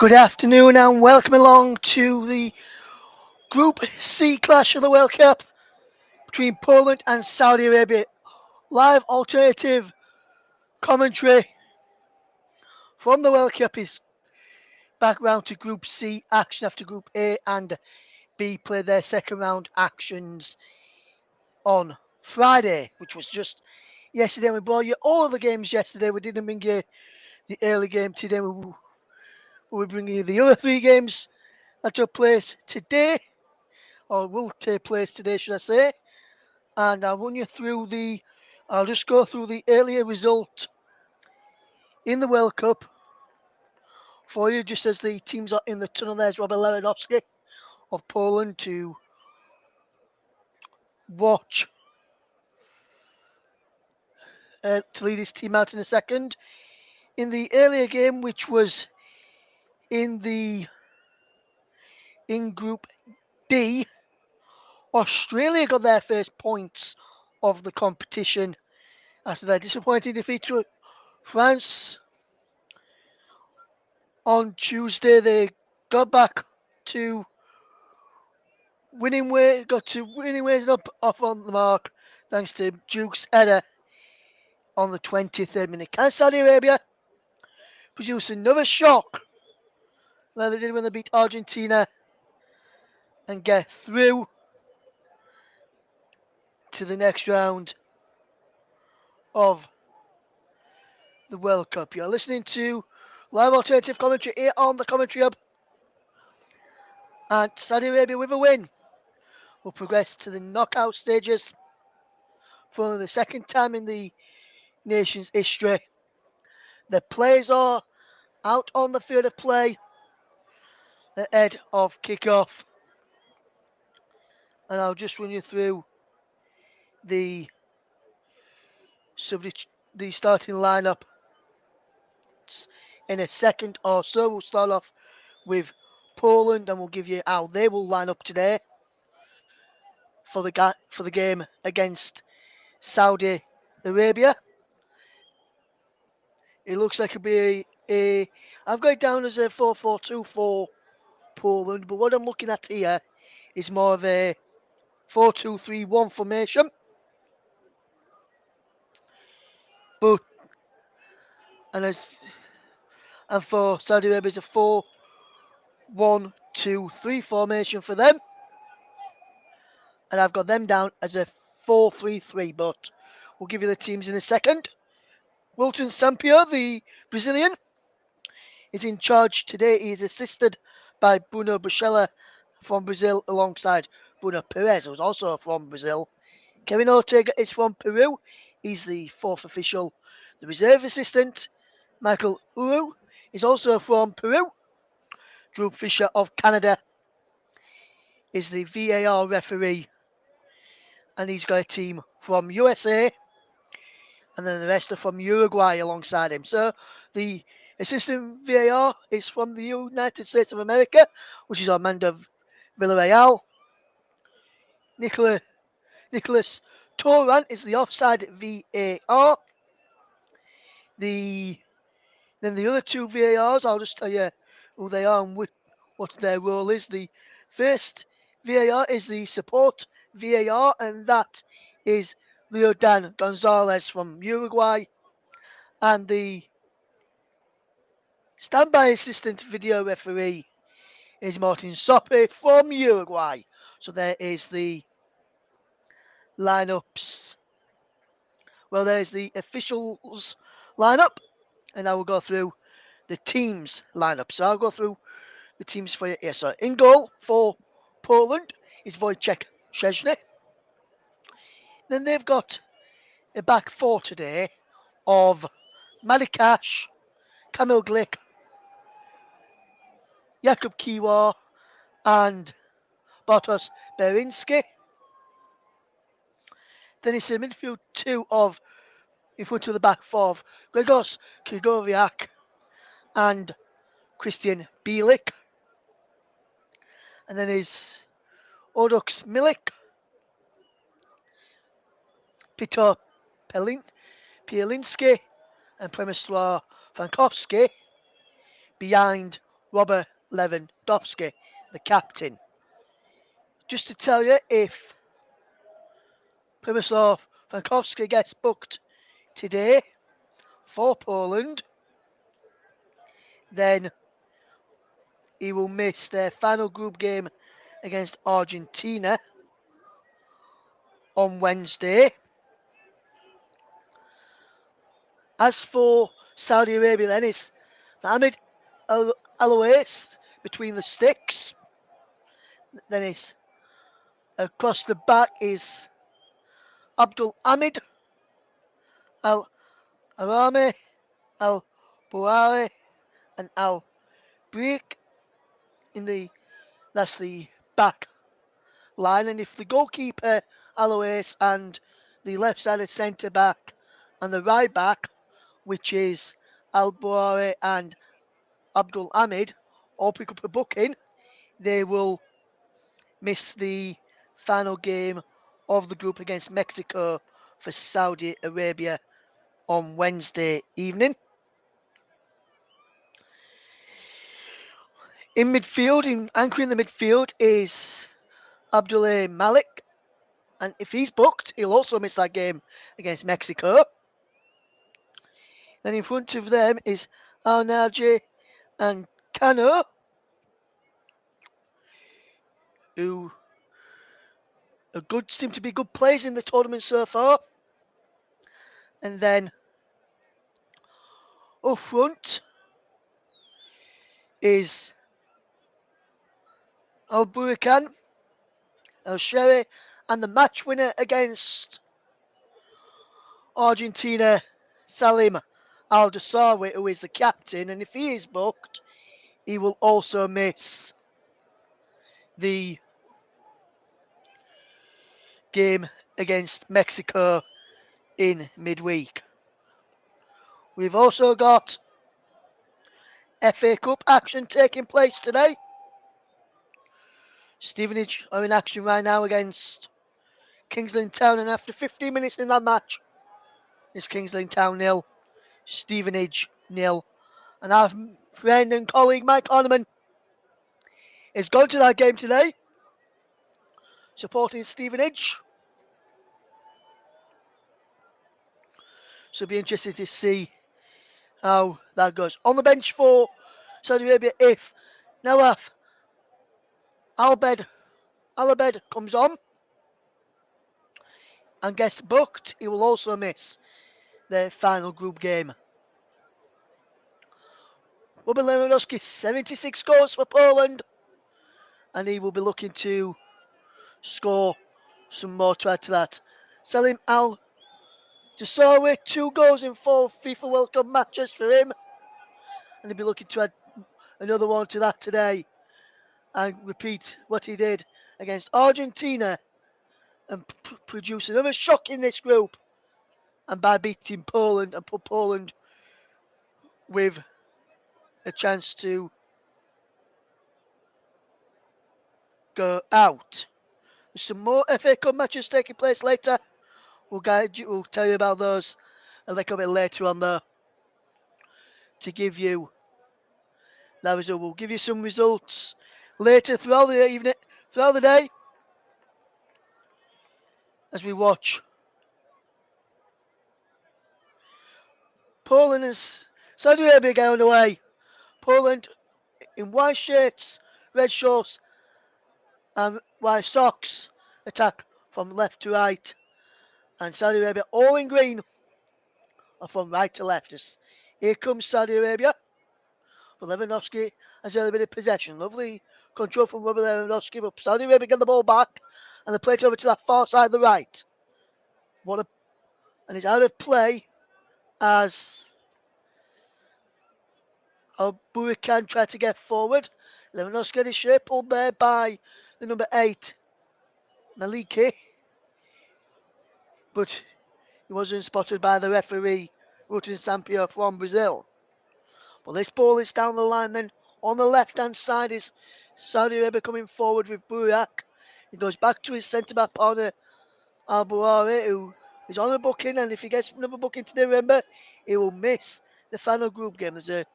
Good afternoon and welcome along to the Group C clash of the World Cup between Poland and Saudi Arabia. Live alternative commentary from the World Cup is back round to Group C action after Group A and B played their second round actions on Friday, which was just yesterday. We brought you all the games yesterday. We didn't bring you the early game today. We'll bring you the other three games that took place today, or will take place today, should I say. And I'll just go through the earlier result in the World Cup for you, just as the teams are in the tunnel. There's Robert Lewandowski of Poland watch, to lead his team out in a second. In the earlier game, which was in Group D, Australia got their first points of the competition after their disappointing defeat to France on Tuesday. They got back to winning ways up off on the mark thanks to Duke's header on the 23rd minute. Can Saudi Arabia produce another shock like they did when they beat Argentina and get through to the next round of the World Cup? You're listening to live alternative commentary here on the Commentary Hub, and Saudi Arabia with a win will progress to the knockout stages for only the second time in the nation's history. The players are out on the field of play ahead of kick-off, and I'll just run you through the the starting lineup in a second or so. We'll start off with Poland, and we'll give you how they will line up today for the game against Saudi Arabia. It looks like it'll be I've got it down as a 4-4-2 for Poland, but what I'm looking at here is more of a 4-2-3-1 formation. But and for Saudi Arabia, it's a 4-1-2-3 formation for them, and I've got them down as a 4-3-3. But we'll give you the teams in a second. Wilton Sampaio, the Brazilian, is in charge today. He is assisted by Bruno Buchela from Brazil, alongside Bruno Perez, who's also from Brazil. Kevin Ortega is from Peru. He's the fourth official. The reserve assistant, Michael Uru, is also from Peru. Drew Fisher of Canada is the VAR referee, and he's got a team from USA, and then the rest are from Uruguay alongside him. So the assistant VAR is from the United States of America, which is Armando Villarreal. Nicholas Torrent is the offside VAR. Then the other two VARs, I'll just tell you who they are and what their role is. The first VAR is the support VAR, and that is Leodan Gonzalez from Uruguay. And the standby assistant video referee is Martin Soppe from Uruguay. So there is the lineups. Well, there's the officials lineup, and I will go through the teams lineup. So I'll go through the teams for you here. So in goal for Poland is Wojciech Szczesny. Then they've got a back four today of Malikash, Kamil Glick, Jakub Kiwa, and Bartosz Berinski. Then it's a midfield two of, in front of the back four, of Gregos Krygowiak and Christian Bielik. And then is Odux Milik, Peter Pielinski, and Przemysław Frankowski behind Robert Lewandowski, the captain. Just to tell you, if Przemysław Frankowski gets booked today for Poland, then he will miss their final group game against Argentina on Wednesday. As for Saudi Arabia, then it's Mohamed Alouais between the sticks. Then it's across the back is Abdul Hamid Al Arame, Al Bouari, and Al Break that's the back line. And if the goalkeeper Alouais and the left sided centre back and the right back, which is Al Bouari and Abdul Hamid, all pick up a booking, they will miss the final game of the group against Mexico for Saudi Arabia on Wednesday evening. In midfield, anchoring the midfield is Abdullah Malik, and if he's booked, he'll also miss that game against Mexico. Then in front of them is Al Naji and Kano, who seem to be good players in the tournament so far. And then up front is Al Burakan, El Sherry, and the match winner against Argentina, Salim Al Dosawi, who is the captain. And if he is booked, he will also miss the game against Mexico in midweek. We've also got FA Cup action taking place today. Stevenage are in action right now against Kings Lynn Town, and after 15 minutes in that match, it's Kings Lynn Town 0, Stevenage 0. And our friend and colleague Mike Orneman is going to that game today, supporting Stevenage. So it'll be interesting to see how that goes. On the bench for Saudi Arabia, if Nawaf Alabed comes on and gets booked, he will also miss their final group game. Robert Lewandowski, 76 goals for Poland, and he will be looking to score some more to add to that. Salim Al Dosawi, 2 goals in 4 FIFA World Cup matches for him, and he'll be looking to add another one to that today and repeat what he did against Argentina and produce another shock in this group, and by beating Poland and put Poland with a chance to go out. There's some more FA Cup matches taking place later. We'll tell you about those a little bit later on though. To give you that result, we'll give you some results later throughout the evening, throughout the day, as we watch Poland and Saudi Arabia get underway. Poland in white shirts, red shorts, and white socks attack from left to right, and Saudi Arabia all in green are from right to left. Here comes Saudi Arabia. But Lewandowski has a little bit of possession. Lovely control from Robert Lewandowski, but Saudi Arabia get the ball back and they play it over to that far side of the right. And it's out of play as Al Burakan tried to get forward. Lewandowski had his shirt pulled there by the number 8, Maliki. But he wasn't spotted by the referee, Rutan Sampio from Brazil. Well, this ball is down the line then. On the left-hand side is Saudi Arabia coming forward with Burak. He goes back to his centre-back partner, Al Bouari, who is on a booking, and if he gets another booking today, remember, he will miss the final group game. There's a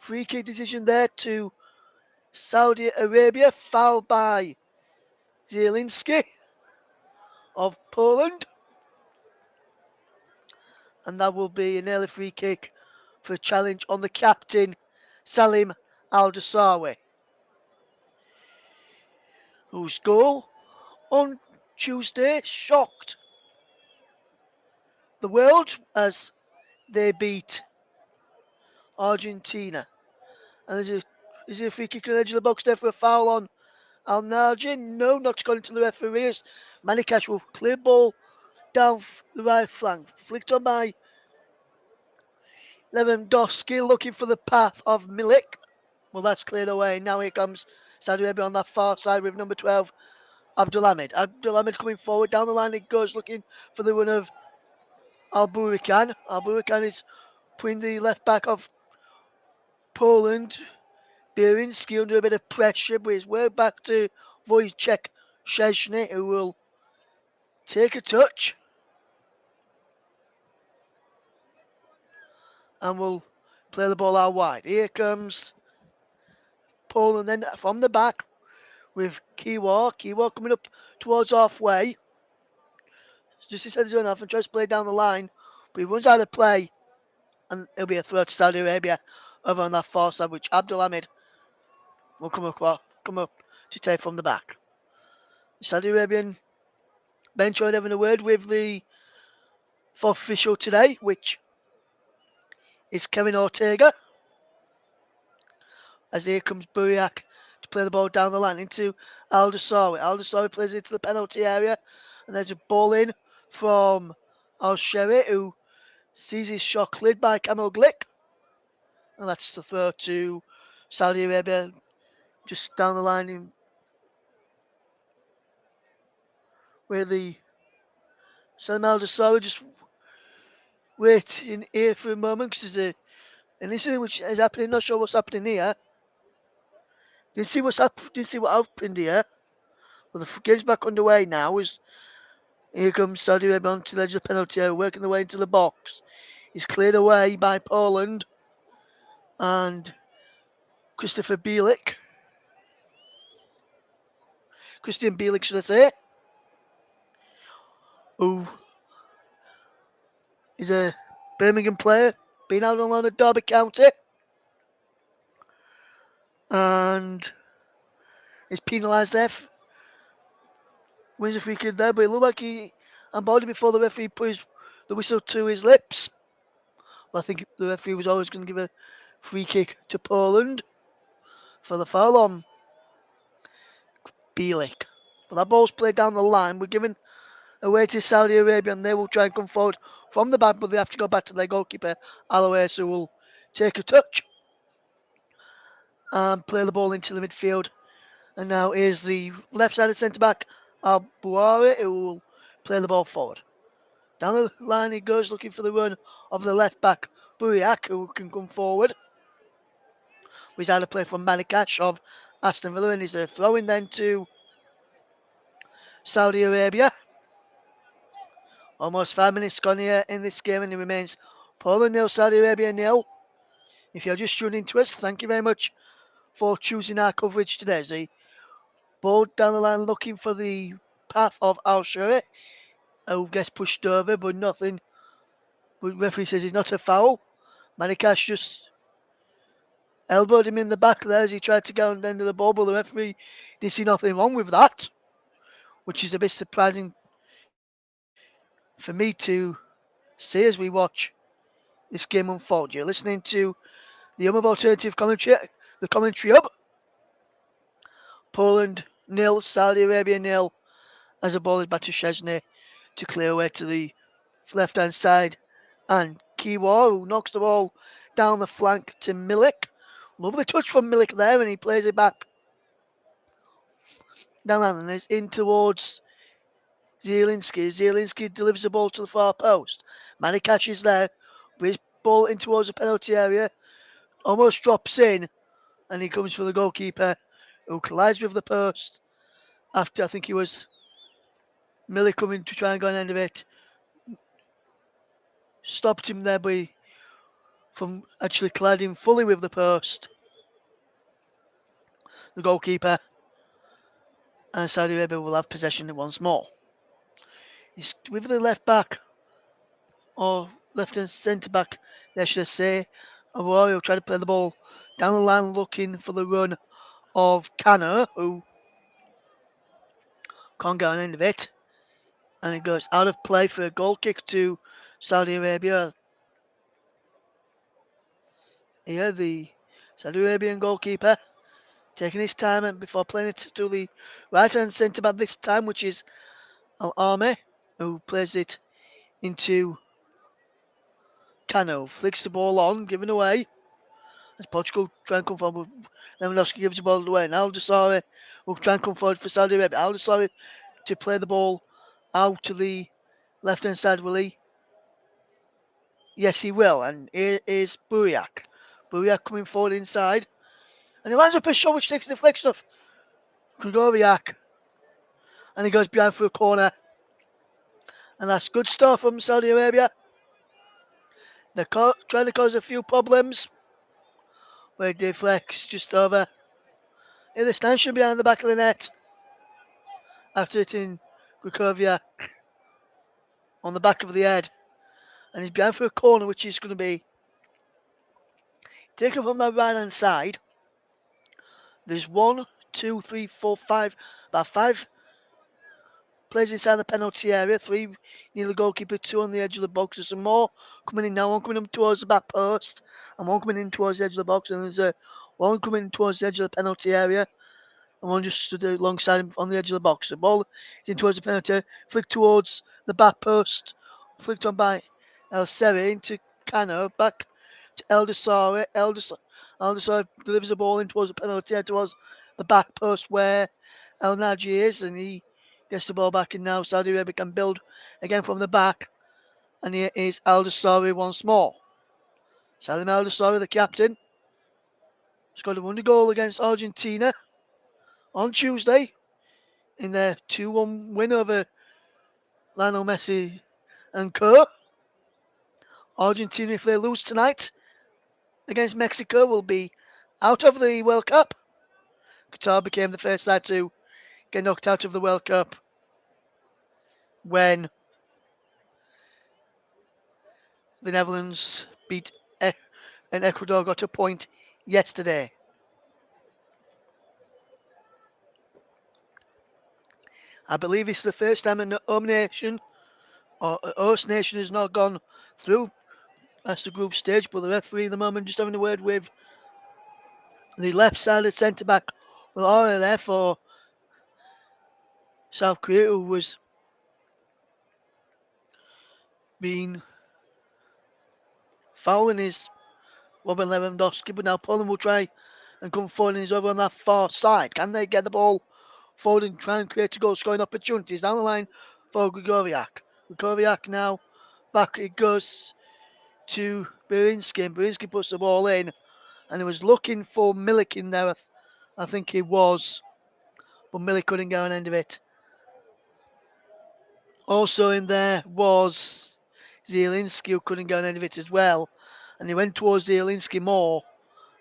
free kick decision there to Saudi Arabia, fouled by Zielinski of Poland. And that will be an early free kick for a challenge on the captain, Salim Al-Dosawi, whose goal on Tuesday shocked the world as they beat Argentina. And is there a free kick on the edge of the box there for a foul on Al Najin? No, not according to the referees. Manikash will clear ball down the right flank, flicked on by Lewandowski, looking for the path of Milik. Well, that's cleared away. Now here comes Saudi Arabia on that far side with number 12, Abdulhamid. Abdulhamid coming forward down the line. It goes looking for the run of Al Burikan. Al Burikan is putting the left back of Poland. Bierinski under a bit of pressure, but his way back to Wojciech Szczesny, who will take a touch and will play the ball out wide. Here comes Poland then from the back with Kiwa. Kiwa coming up towards halfway. Just his head zone off and tries to play down the line, but he runs out of play, and it'll be a throw to Saudi Arabia over on that far side, which Abdulhamid will come up to take from the back. The Saudi Arabian bench are having a word with the fourth official today, which is Kevin Ortega. As here comes Buriak to play the ball down the line into Al-Dosawi. Al-Dosawi plays into the penalty area, and there's a ball in from Al-Sheri, who sees his shot cleared by Kamil Glick. And that's the throw to Saudi Arabia, just down the line in where the Salim Al-Dosawi just wait in here for a moment because there's an incident which is happening. Not sure what's happening here. Didn't see what happened here. Well, the game's back underway now. Here comes Saudi Arabia onto the edge of the penalty area, working the way into the box. He's cleared away by Poland and Christian Bielik, should I say, who is a Birmingham player, been out on loan at Derby County, and is penalised there. Wins a free kick there, but it looked like he unballed before the referee put the whistle to his lips. But I think the referee was always going to give a free kick to Poland for the foul on Bielik. But that ball's played down the line. We're giving away to Saudi Arabia, and they will try and come forward from the back, but they have to go back to their goalkeeper, Alawais, who will take a touch and play the ball into the midfield. And now is the left-sided centre-back, Al Buari, who will play the ball forward. Down the line he goes, looking for the run of the left-back, Buriak, who can come forward. He's had a play from Manikash of Aston Villa, and he's a throw-in then to Saudi Arabia. Almost 5 minutes gone here in this game, and it remains Poland 0, Saudi Arabia 0. If you're just tuning into us, thank you very much for choosing our coverage today. As the ball down the line looking for the path of Al-Sheri, who gets pushed over, but nothing. But referee says it's not a foul. Manikash just elbowed him in the back there as he tried to go on the end of the ball, but the referee didn't see nothing wrong with that, which is a bit surprising for me to see as we watch this game unfold. You're listening to the Home of Alternative Commentary, the Commentary Hub. Poland 0, Saudi Arabia 0, as the ball is back to Szczesny to clear away to the left-hand side. And Kiwa, who knocks the ball down the flank to Milik. Lovely touch from Milik there, and he plays it back down and it's in towards Zielinski. Zielinski delivers the ball to the far post. Manikash is there, but his ball in towards the penalty area. Almost drops in, and he comes for the goalkeeper, who collides with the post after I think he was Milik coming to try and go on the end of it. Stopped him there from actually colliding fully with the post. the goalkeeper, and Saudi Arabia will have possession once more. It's with the left back or left and centre back, they should say. Arroyo trying to play the ball down the line looking for the run of Cano, who can't get an end of it. And it goes out of play for a goal kick to Saudi Arabia. Here, the Saudi Arabian goalkeeper taking his time before playing it to the right hand centre back this time, which is Al Arme, who plays it into Cano. Flicks the ball on, giving away. As Portugal try and come forward, Lewandowski gives the ball away. Now Aldasari will try and come forward for Saudi Arabia. Aldasari to play the ball out to the left hand side, will he? Yes, he will. And here is Buriak. Buriak coming forward inside. And he lines up a shot which takes the deflection of Grigoriak. And he goes behind for a corner. And that's good stuff from Saudi Arabia. They're trying to cause a few problems. Where it deflects just over. In the stanchion behind the back of the net. After hitting Grigoriak on the back of the head. And he's behind for a corner, which is going to be taken from the right hand side. There's 1, 2, 3, 4, 5, about 5 players inside the penalty area, 3 near the goalkeeper, 2 on the edge of the box. There's some more coming in now, one coming up towards the back post, and one coming in towards the edge of the box, and there's one coming towards the edge of the penalty area, and one just stood alongside him on the edge of the box. The ball is in towards the penalty, flicked towards the back post, flicked on by El Seri into Cano, back to El Desari. El Desari delivers the ball in towards the penalty area, towards the back post where El Naji is, and he gets the ball back, and now Saudi Arabia can build again from the back. And here is Al Desari once more. Salim Al Desari, the captain, scored a wonder goal against Argentina on Tuesday in their 2-1 win over Lionel Messi and co. Argentina, if they lose tonight against Mexico, will be out of the World Cup. Qatar became the first side to get knocked out of the World Cup when the Netherlands beat and Ecuador got a point yesterday. I believe it's the first time a home nation or a host nation has not gone through as the group stage, but the referee at the moment just having a word with the left-sided centre-back with Aura there for South Korea, who was being fouling his Robin Lewandowski, but now Poland will try and come forward and he's over on that far side. Can they get the ball forward and try and create a goal scoring opportunities down the line for Grigoriak? Grigoriak now back it goes to Berinski, and Berinski puts the ball in, and he was looking for Milik in there, I think he was, but Milik couldn't get an end of it. Also in there was Zielinski, who couldn't get an end of it as well, and he went towards Zielinski more,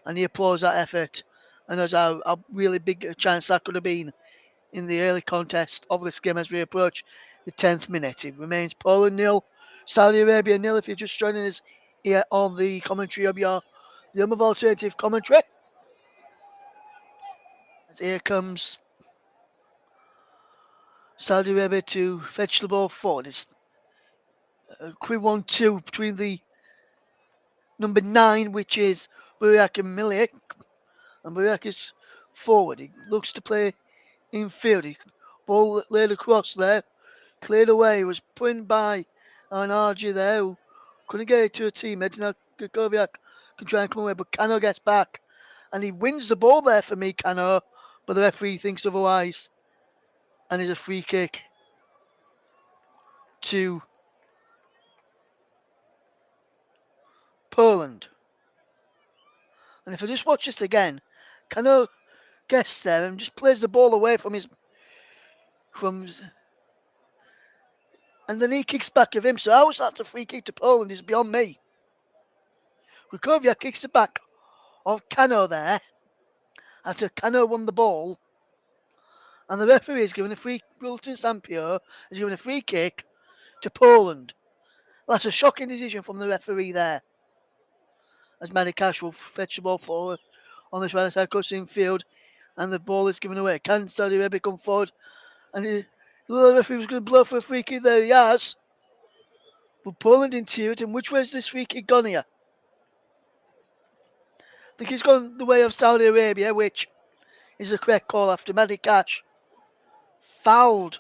and he applauds that effort, and there's a really big chance that could have been in the early contest of this game as we approach the 10th minute. It remains Poland 0, Saudi Arabia 0. If you're just joining us here on the commentary of the Home of Alternative Commentary. As here comes Saudi Arabia to fetch the ball forward. It's a quick 1-2 between the number 9, which is Buriak and Milik. And Buriak is forward. He looks to play in field. Ball laid across there. Cleared away. It was put in by an RG there who couldn't get it to a teammate. Now Grigoriak can try and come away, but Cano gets back. And he wins the ball there for me, Cano. But the referee thinks otherwise. And it's a free kick to Poland. And if I just watch this again, Cano gets there and just plays the ball away from and then he kicks back of him. So how was that a free kick to Poland is beyond me. Grigoriak kicks it back of Cano there. after Cano won the ball, and the referee is given a free. Wilton Sampio is given a free kick to Poland. That's a shocking decision from the referee there, as Manny Cash will fetch the ball forward on this right side crossing field, and the ball is given away. Can Saudi Arabia come forward? And the referee was going to blow for a free kick there. He has. But Poland into it, and which way is this free kick gone here? I think he's gone the way of Saudi Arabia, which is the correct call after Manny Cash fouled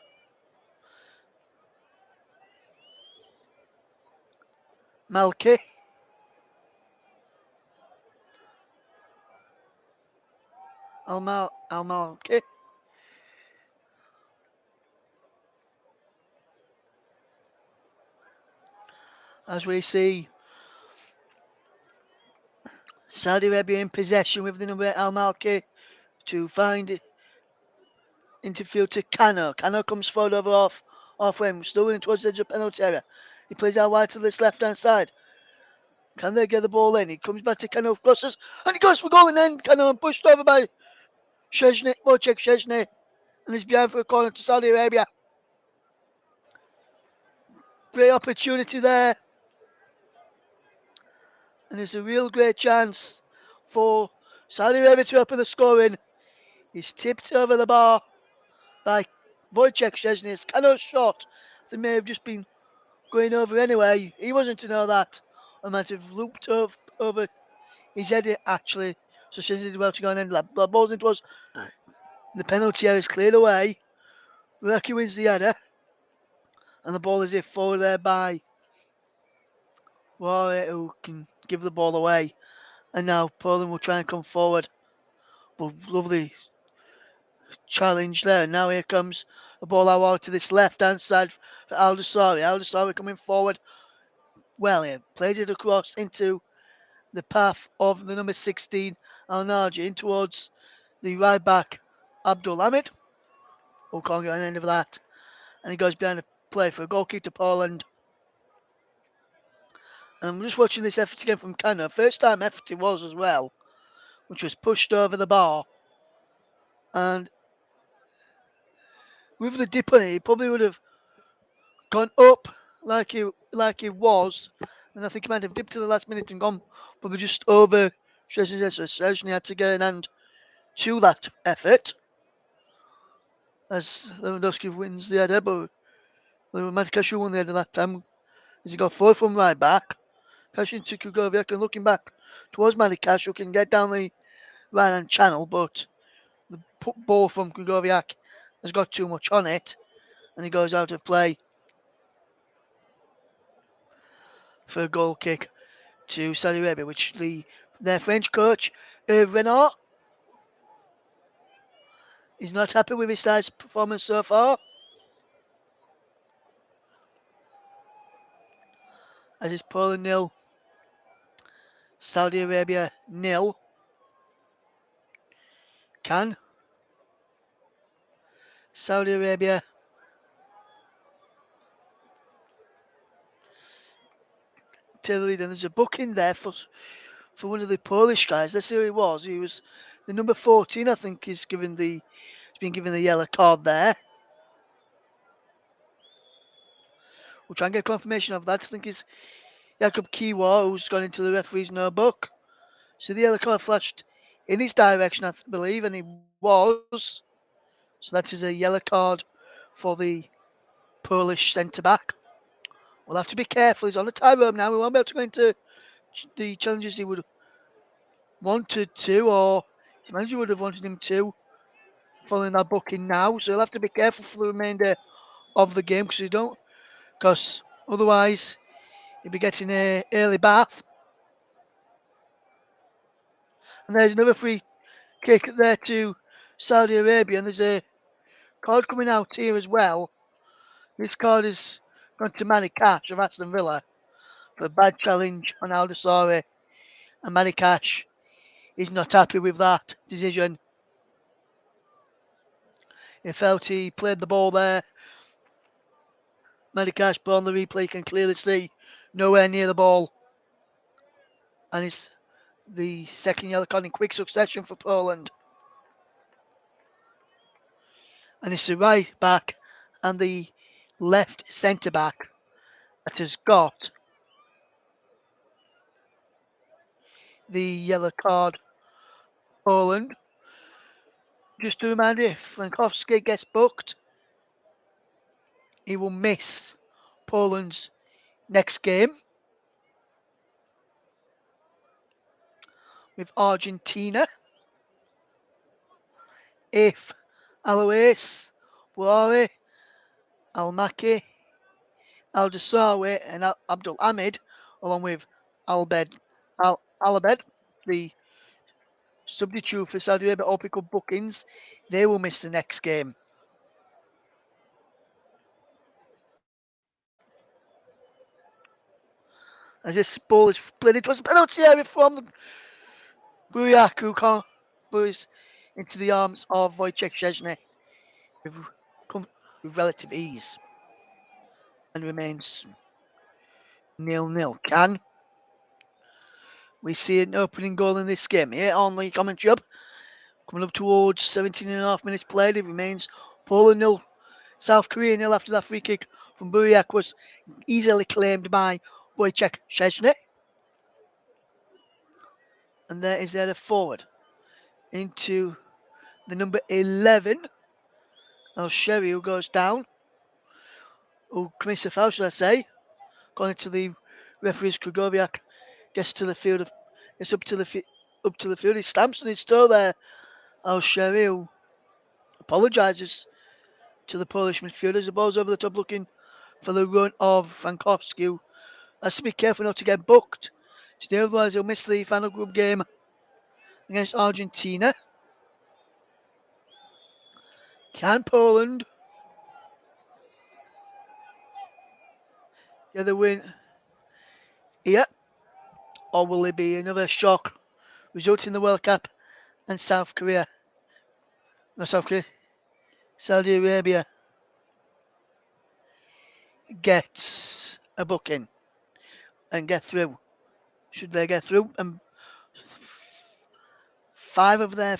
Malki. Al-Malki. As we see Saudi Arabia in possession with the number 8 Al-Malki to find interfield to Cano. Cano comes forward over halfway, still running towards the edge of penalty area. He plays out wide to this left hand side. Can they get the ball in? He comes back to Cano, crosses, and he goes for goal, and then Cano pushed over by Szczesny, Wojciech Szczesny, and he's behind for a corner to Saudi Arabia. Great opportunity there. And it's a real great chance for Saudi Arabia to open the scoring. He's tipped over the bar by Wojciech Szczesny. It's Cano's shot that may have just been going over anyway. He wasn't to know that. I might have looped over his head actually. So Szczesny did well to go and end that. The ball's into us. The penalty area is cleared away. Rocky wins the header. And the ball is hit forward there by Warrior, who can give the ball away. And now Poland will try and come forward. But lovely challenge there. And now here comes the ball out to this left hand side for Aldasari. Aldasari coming forward. Well, he plays it across into the path of the number 16 Al Naji in towards the right back Abdul Hamid. Who can't get an end of that. And he goes behind the play for a goal kick to Poland. And I'm just watching this effort again from Cano. First time effort it was as well, which was pushed over the bar. And with the dip on it, he probably would have gone up like he was. And I think he might have dipped to the last minute and gone probably just over Szczesny had to get an end to that effort. As Lewandowski wins the header, but Madikashu won the header that time. As he got forward from right back. Cashin to Kugoviak and looking back towards Madikash, who can get down the right hand channel, but the ball from Kugoviak has got too much on it and he goes out of play for a goal kick to Saudi Arabia, which their French coach, Renard, is not happy with his side's performance so far. As it's Poland 0, Saudi Arabia 0. Can Saudi Arabia take the lead? And there's a booking there for one of the Polish guys. Let's see who he was. He was the number 14, I think. He's been given the yellow card there. We'll try and get confirmation of that. I think it's Jakub Kiwa who's gone into the referee's notebook. So the yellow card flashed in his direction, I believe, and he was. So that is a yellow card for the Polish centre-back. We'll have to be careful. He's on the tie rope now. We won't be able to go into the challenges he would have wanted to, or his manager would have wanted him to, following that booking now. So he'll have to be careful for the remainder of the game because otherwise he'll be getting an early bath. And there's another free kick there to Saudi Arabia, and there's a card coming out here as well. This card is gone to Manny Cash of Aston Villa for a bad challenge on Aldasari, and Manny Cash is not happy with that decision. He felt he played the ball there. Manny Cash, but on the replay you can clearly see nowhere near the ball, and it's the second yellow card in quick succession for Poland. And it's the right back and the left centre back that has got the yellow card. Poland. Just a reminder, if Frankowski gets booked, he will miss Poland's next game with Argentina. If Alois, Buhari, Almaki, Al-Dasawi and Abdul Hamid, along with Alabed, the substitute for Saudi Arabia, all pick up bookings, they will miss the next game. As this ball is played into a penalty area from Buyak, who can't buzz into the arms of Wojciech Szczesny with, with relative ease and remains 0-0. Can we see an opening goal in this game? Here on the commentary hub, coming up towards 17.5 minutes played, it remains Poland 0, South Korea 0 after that free kick from Buyak was easily claimed by Wojciech Szczesny. And there is their forward into the number 11, El Sherry, who goes down, who commits a foul, should I say, according to the referees. Kugoviak gets to the field, gets up to the field. He stamps on his toe there. El Sherry, who apologises to the Polish midfielders. The ball's over the top, looking for the run of Frankowski, who has to be careful not to get booked today, otherwise he'll miss the final group game against Argentina. Can Poland get the win here, or will it be another shock resulting in the World Cup and Saudi Arabia gets a booking and get through? Should they get through? And five of their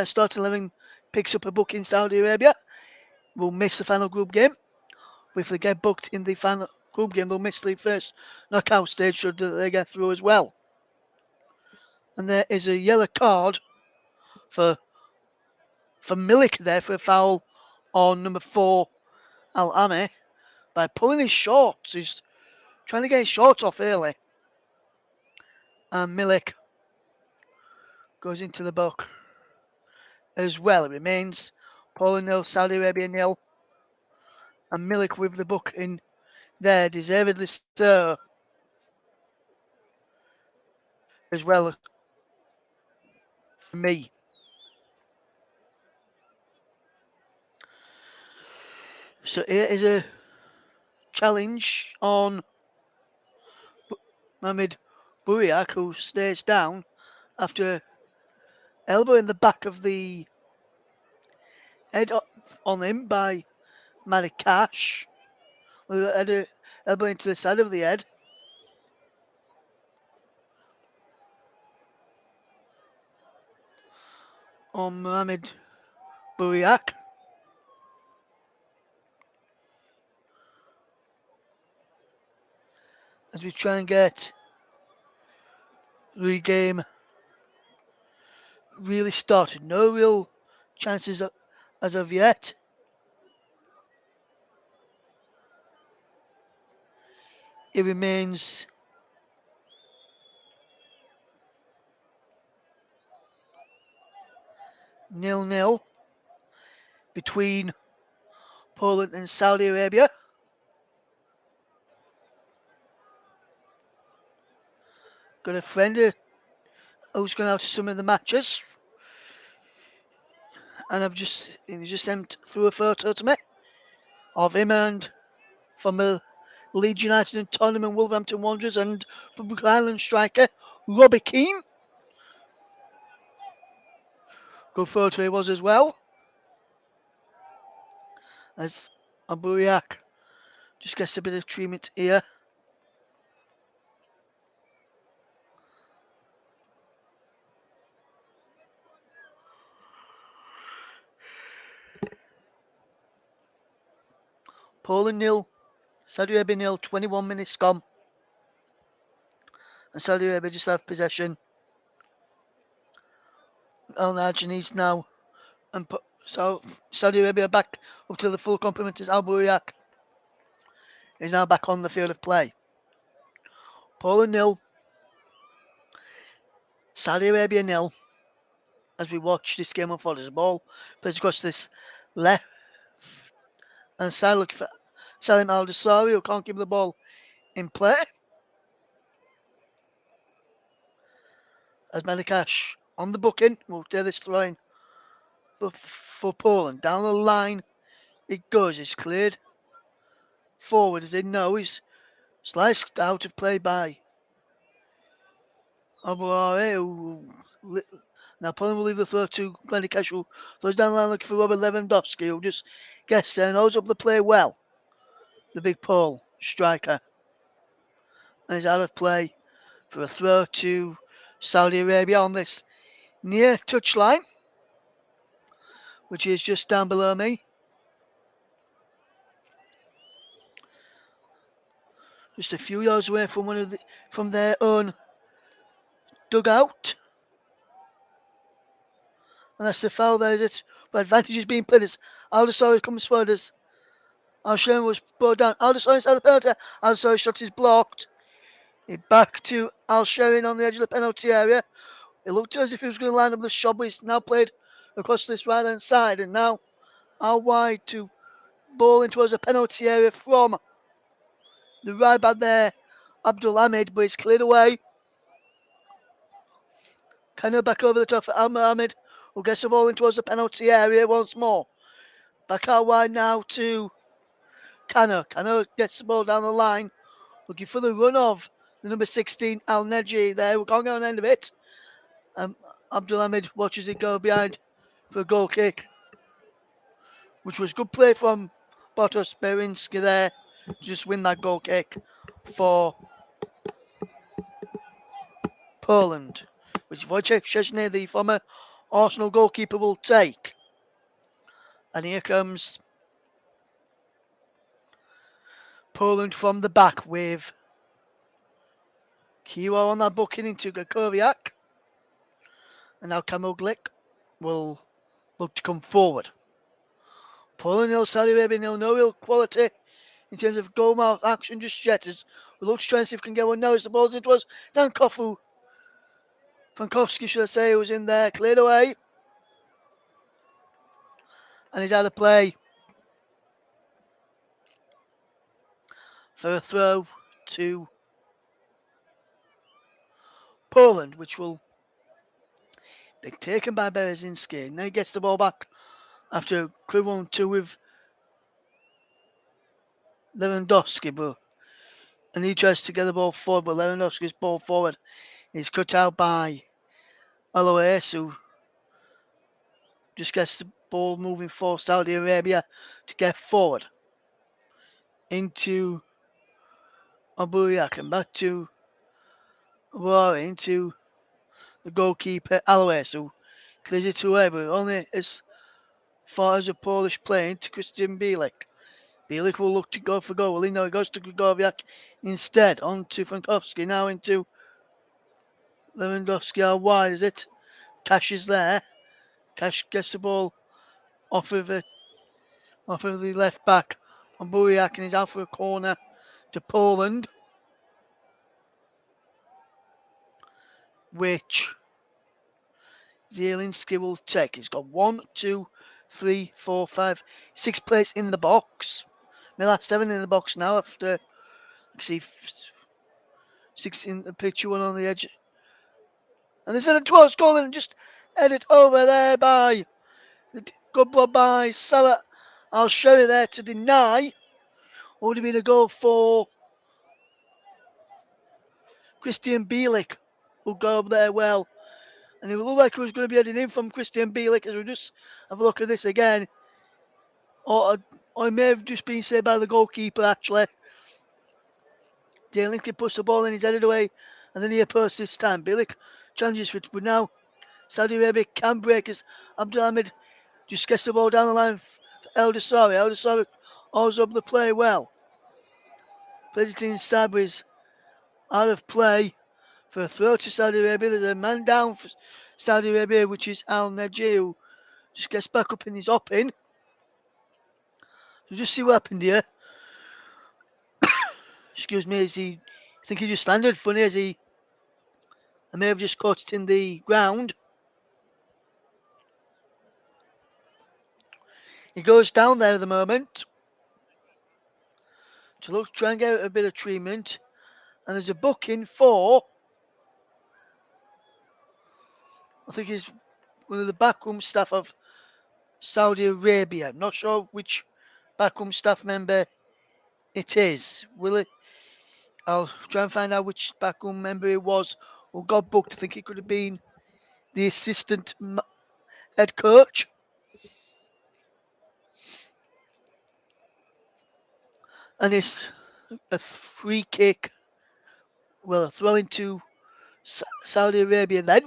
starting 11 picks up a book in Saudi Arabia. Will miss the final group game. If they get booked in the final group game, they'll miss the first knockout stage should they get through as well. And there is a yellow card for Milik there for a foul on number 4, Al-Ami, by pulling his shorts. He's trying to get his shorts off early. And Milik goes into the book as well. It remains Poland 0, Saudi Arabia 0. And Milik with the book in there, deservedly so, as well for me. So here is a challenge on Mohamed Buriak, who stays down after elbow in the back of the head on him by Malikash. With an elbow into the side of the head. On Mohamed Buriak. As we try and get the game really started. No real chances as of yet. It remains nil-nil between Poland and Saudi Arabia. Got a friend who's going out to some of the matches, and he just sent through a photo to me of him and from Leeds United and Tottenham, Wolverhampton Wanderers, and Republic Island striker Robbie Keane. Good photo he was as well. As Aburiak just gets a bit of treatment here. Poland nil, Saudi Arabia nil, 21 minutes gone. And Saudi Arabia just have possession. Al Najani's now. And so Saudi Arabia back up to the full complement as Al Buriak is now back on the field of play. Poland nil, Saudi Arabia nil. As we watch this game unfold, as the ball plays across this left and side, looking for Salim Al Dosari, who can't keep the ball in play. As Medikash on the booking, will take this throw in for Poland. Down the line it goes, it's cleared forward as they know he's sliced out of play by Obuare, who now Poland will leave the throw to Medikash, who throws down the line looking for Robert Lewandowski, who just gets there and holds up the play well. The big Pole striker. And he's out of play for a throw to Saudi Arabia on this near touchline, which is just down below me. Just a few yards away from from their own dugout. And that's the foul there, is it? But advantage is being played as Aldasori comes forward as Al-Shem was brought down. Aldasori inside the penalty. Aldasori's shot is blocked. Back to Al-Sherin on the edge of the penalty area. It looked as if he was going to line up the shot, but he's now played across this right hand side. And now out wide to ball in towards the penalty area from the right back there, Abdul Hamid, but it's cleared away. Kano back over the top for Al Mohammed, who gets the ball in towards the penalty area once more. Back out wide now to Kano. Kano gets the ball down the line, looking for the run of the number 16, Al Neji there. We're going on the end of it. Abdul Hamid watches it go behind for a goal kick, which was good play from Botos Berinski there to just win that goal kick for Poland, which Wojciech Szczesny, the former Arsenal goalkeeper, will take. And here comes Poland from the back with Kiwa on that booking into Gakoviak. And now Kamoglik will look to come forward. Poland nil, Saudi Arabia nil, no real quality in terms of goal mouth action just yet. As we look to try and see if we can get one now as the ball's in towards Dankofu. Frankowski, should I say, was in there, cleared away. And he's out of play for a throw to Poland, which will be taken by Berezinski. Now he gets the ball back after crew 1-2 with Lewandowski, and he tries to get the ball forward, but Lewandowski's ball forward is cut out by Alois, who just gets the ball moving for Saudi Arabia to get forward into Aburiak and back to Rory, into the goalkeeper Alois, who clears it away, but only as far as a Polish player into Christian Bielik. Bielik will look to go for goal. Will he? No, he goes to Grigorviak instead. On to Frankowski. Now into Lewandowski out wide, is it? Cash is there. Cash gets the ball off of the left back on Buriak, and he's out for a corner to Poland, which Zielinski will take. He's got 1, 2, 3, 4, 5, 6 players in the box. Milan 7 in the box now after, see, 6 in the picture, 1 on the edge. And there's a 12th goal and just headed over there by the good blood by Salah Al-Sheri there to deny. What would have been a goal for Christian Bielik, who'll go up there well. And it looked like it was going to be heading in from Christian Bielik, as we just have a look at this again. Or it may have just been saved by the goalkeeper, actually. Zielinski puts the ball in, he's headed away, and then he post this time. Bielik challenges for it, but now Saudi Arabia can break as Abdulhamid just gets the ball down the line for El Dosari. El Dosari Holds up the play well. Plays it inside, but is out of play for a throw to Saudi Arabia. There's a man down for Saudi Arabia, which is Al Najee, who just gets back up and he's hopping. So just see what happened here. Excuse me, I think he just landed funny I may have just caught it in the ground. He goes down there at the moment to try and get a bit of treatment. And there's a booking for, I think he's one of the backroom staff of Saudi Arabia. I'm not sure which backroom staff member it is. I'll try and find out which backroom member it was who got booked. I think it could have been the assistant head coach. And it's a free kick, a throw into Saudi Arabia then.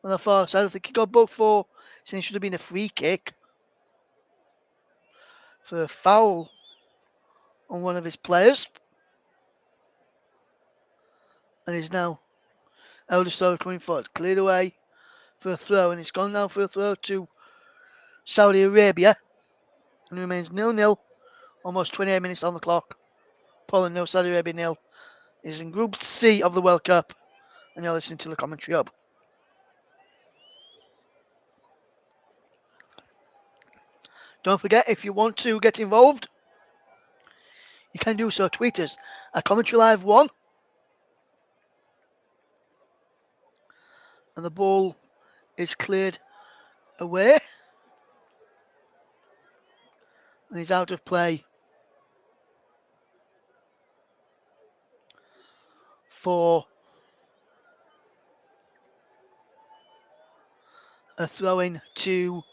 On the far side, I think he got booked for saying it should have been a free kick for a foul on one of his players. And he's now Eldestore coming forward, cleared away for a throw, and it's gone now for a throw to Saudi Arabia. And it remains 0-0, almost 28 minutes on the clock. Poland 0, Saudi Arabia 0. Is in Group C of the World Cup, and you're listening to the commentary hub. Don't forget, if you want to get involved, you can do so. Tweet us at Commentary Live 1. And the ball is cleared away. And he's out of play for a throw-in to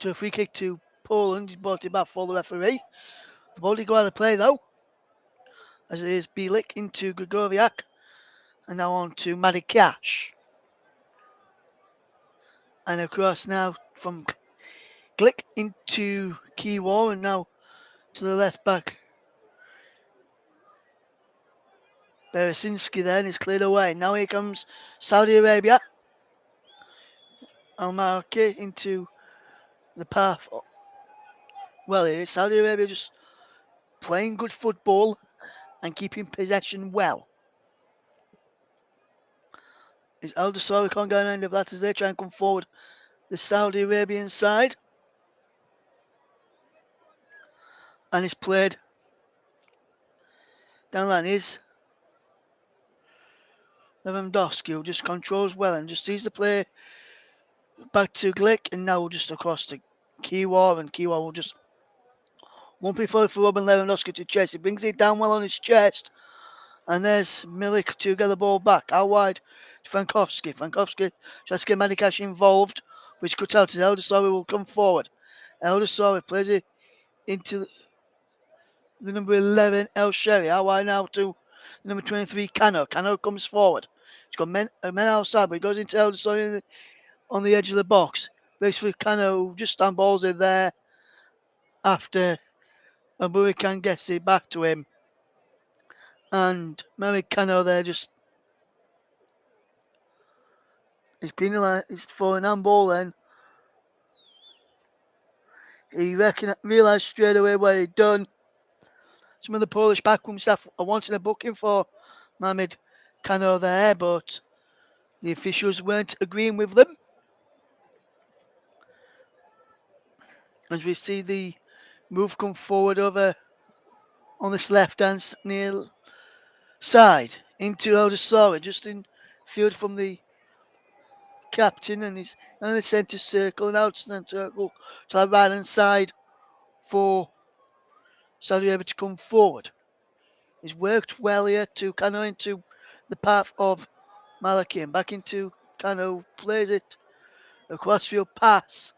a free kick to Poland. He's brought it back for the referee. The ball did go out of play though, as it is Bielik into Gregoriak, and now on to Madikash. And across now from Glick into Kiewar, and now to the left back. Beresinski then is cleared away. Now here comes Saudi Arabia. Almarke into the path. Well, it is Saudi Arabia just playing good football and keeping possession well. Is Eldestore can't go end of that as they try and come forward the Saudi Arabian side. And it's played down the line is Lewandowski, who just controls well and just sees the play back to Glick, and now just across to Kiewar, and Kiewar will just won't be forward for Robin Lewandowski to chase. He brings it down well on his chest, and there's Milik to get the ball back. Out wide to Frankowski. Frankowski tries to get Madikash involved, which cuts out as Eldestore will come forward. Eldestore plays it into the number 11, El Sherry. Out wide now to number 23, Cano. Cano comes forward. He's got men outside, but he goes into Eldestore on the edge of the box. Basically, Cano just standballs it there after Aburikan gets it back to him. And Mary Cano there just is penalised for an handball then. He realised straight away what he'd done. Some of the Polish backroom staff are wanting a booking for Mohamed Cano there, but the officials weren't agreeing with them. As we see the move come forward over on this left-hand near side into Eldestore, just in field from the captain, and he's in the centre circle and out centre circle to the right-hand side for Saudi Arabia to come forward. He's worked well here to Cano into the path of Malaki, and back into Cano, plays it across field pass.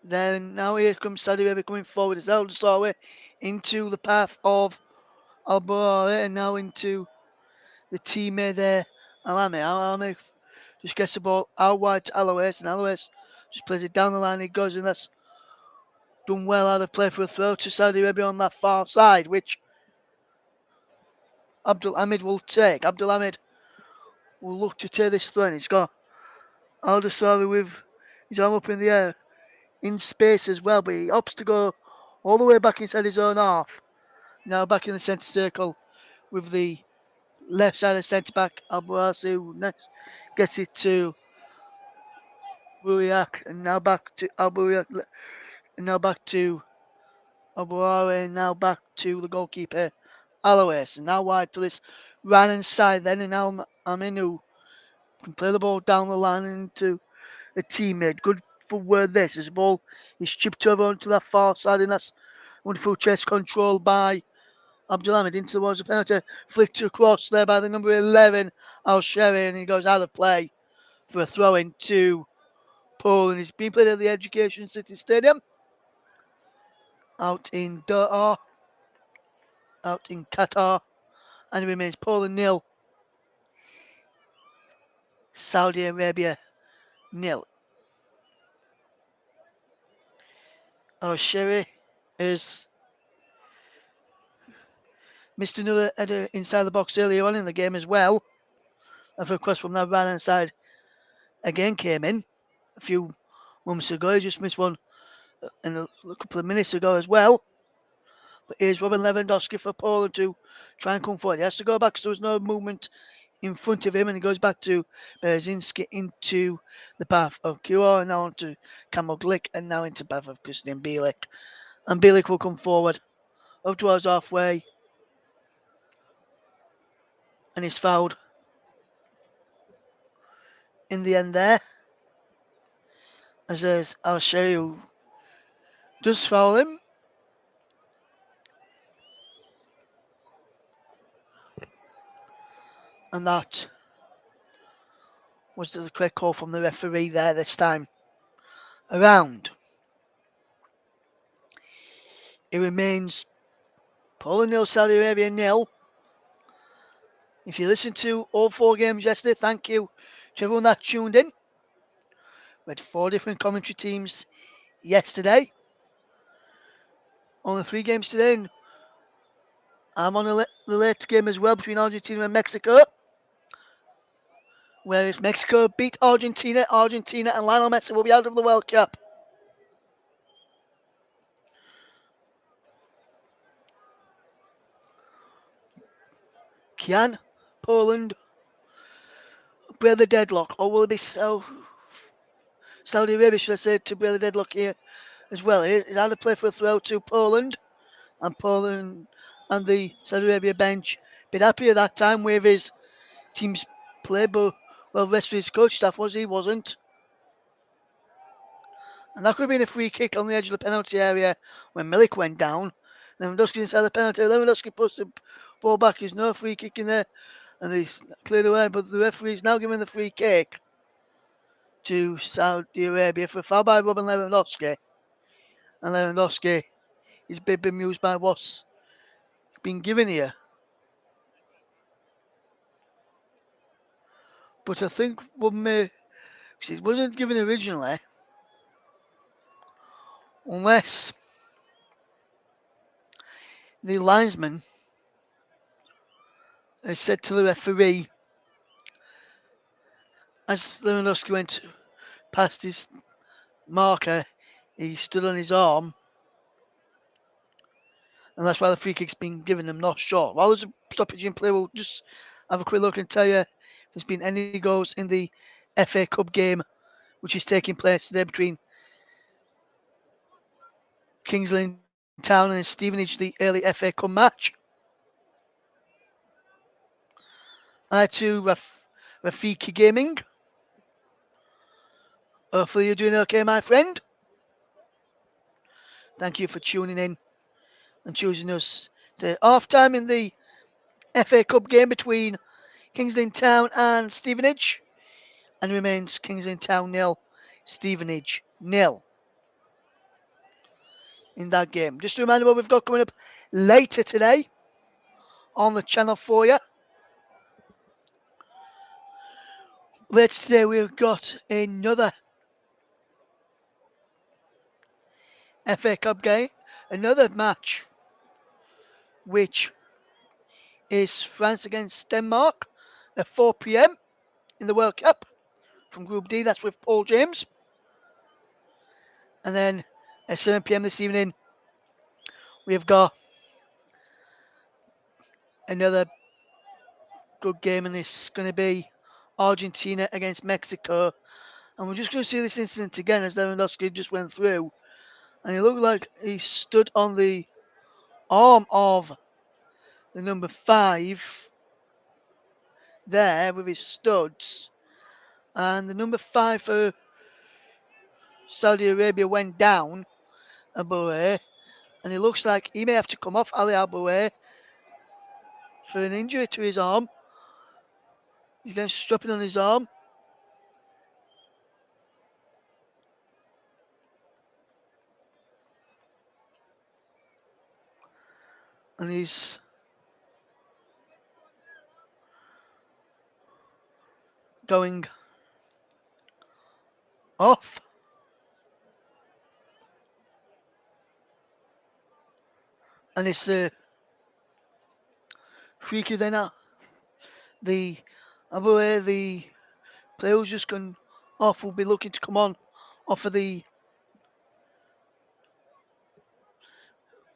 Then now here comes Saudi Arabia coming forward as Eldestore into the path of Al-Barari, and now into the teammate there, Alame. Alame just gets the ball out wide to Alois, and Alois just plays it down the line. He goes, and that's done well out of play for a throw to Saudi Arabia on that far side, which Abdul Hamid will take. Abdul Hamid will look to take this throw, and he's got Al Dasari with his arm up in the air in space as well, but he opts to go all the way back inside his own half. Now back in the centre circle with the left side of centre back Albuasi, who next gets it to Buriak, and now back to Alburiak, and now back to Abuare, and now back to the goalkeeper Alois, and now wide to this right hand side then, and Aminu can play the ball down the line into a teammate. Good for where this as the ball is chipped over onto that far side, and that's wonderful chest control by Abdulhamid into towards the penalty. Flicked across there by the number 11, Al Sherry, and he goes out of play for a throw in to Poland. He's been played at the Education City Stadium out in Doha, out in Qatar, and it remains Poland nil, Saudi Arabia nil. Al Sherry is missed another header inside the box earlier on in the game as well. And a cross from that right hand side again came in a few moments ago. He just missed one in a couple of minutes ago as well. But here's Robin Lewandowski for Poland to try and come forward. He has to go back, so there's no movement in front of him, and he goes back to Berzinski into the path of Kuro, and now onto Kamil Glick, and now into the path of Christian Bielik. And Bielik will come forward up towards halfway, and he's fouled in the end there. As there's Al Shea who does foul him. And that was the correct call from the referee there this time around. It remains Poland nil, Saudi Arabia nil. If you listened to all 4 games yesterday, thank you to everyone that tuned in. We had 4 different commentary teams yesterday. Only 3 games today, and I'm on the late game as well between Argentina and Mexico. Where if Mexico beat Argentina, Argentina and Lionel Messi will be out of the World Cup. Can Poland break the deadlock, or will it be Saudi Arabia, should I say, to break the deadlock here as well? It's out of play for a throw to Poland, and Poland and the Saudi Arabia bench been happy at that time with his team's play, but well, the rest of his coach staff wasn't. And that could have been a free kick on the edge of the penalty area when Milik went down. Lewandowski inside the penalty. Lewandowski puts the ball back. There's no free kick in there, and he's cleared away. But the referee's now giving the free kick to Saudi Arabia for a foul by Robin Lewandowski. And Lewandowski is a bit bemused by what's been given here. But I think what may, it wasn't given originally, unless the linesman has said to the referee, as Lewandowski went past his marker, he stood on his arm, and that's why the free kick's been given. I'm not sure. While there's a stoppage in play, we'll just have a quick look and tell you if there's been any goals in the FA Cup game, which is taking place today between Kings Lynn Town and Stevenage, the early FA Cup match. Hi to Rafiki Gaming. Hopefully you're doing okay, my friend. Thank you for tuning in and choosing us to half time in the FA Cup game between Kings Lynn Town and Stevenage, and remains Kings Lynn Town nil, Stevenage nil in that game. Just a reminder what we've got coming up later today on the channel for you. Later today we've got another FA Cup game, another match, which is France against Denmark at 4 p.m. in the World Cup from Group D. That's with Paul James. And then at 7 p.m. this evening, we've got another good game, and it's going to be Argentina against Mexico. And we're just going to see this incident again as Lewandowski just went through. And he looked like he stood on the arm of the number 5 there with his studs. And the number 5 for Saudi Arabia went down, Aboué. And it looks like he may have to come off, Ali Aboué, for an injury to his arm. He's getting strapping on his arm. And he's going off. And it's freaky then. The Aboué, the player who's just gone off, will be looking to come on off of the.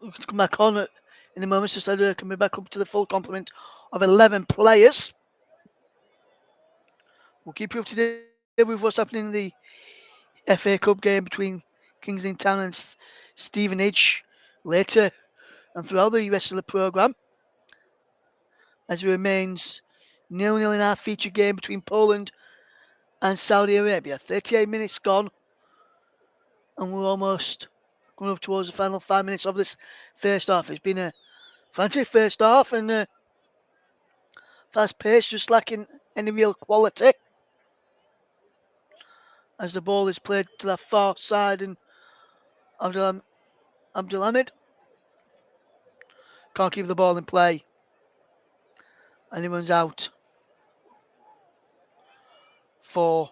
Looking to come back on in a moment. So Saudi coming back up to the full complement of 11 players. We'll keep you up to date with what's happening in the FA Cup game between Kings in Town and Stevenage later and throughout the rest of the programme, as it remains 0-0 in our feature game between Poland and Saudi Arabia. 38 minutes gone, and we're almost coming up towards the final 5 minutes of this first half. It's been a frantic first half and fast pace, just lacking any real quality. As the ball is played to the far side, and Abdulhamid can't keep the ball in play. And he runs out for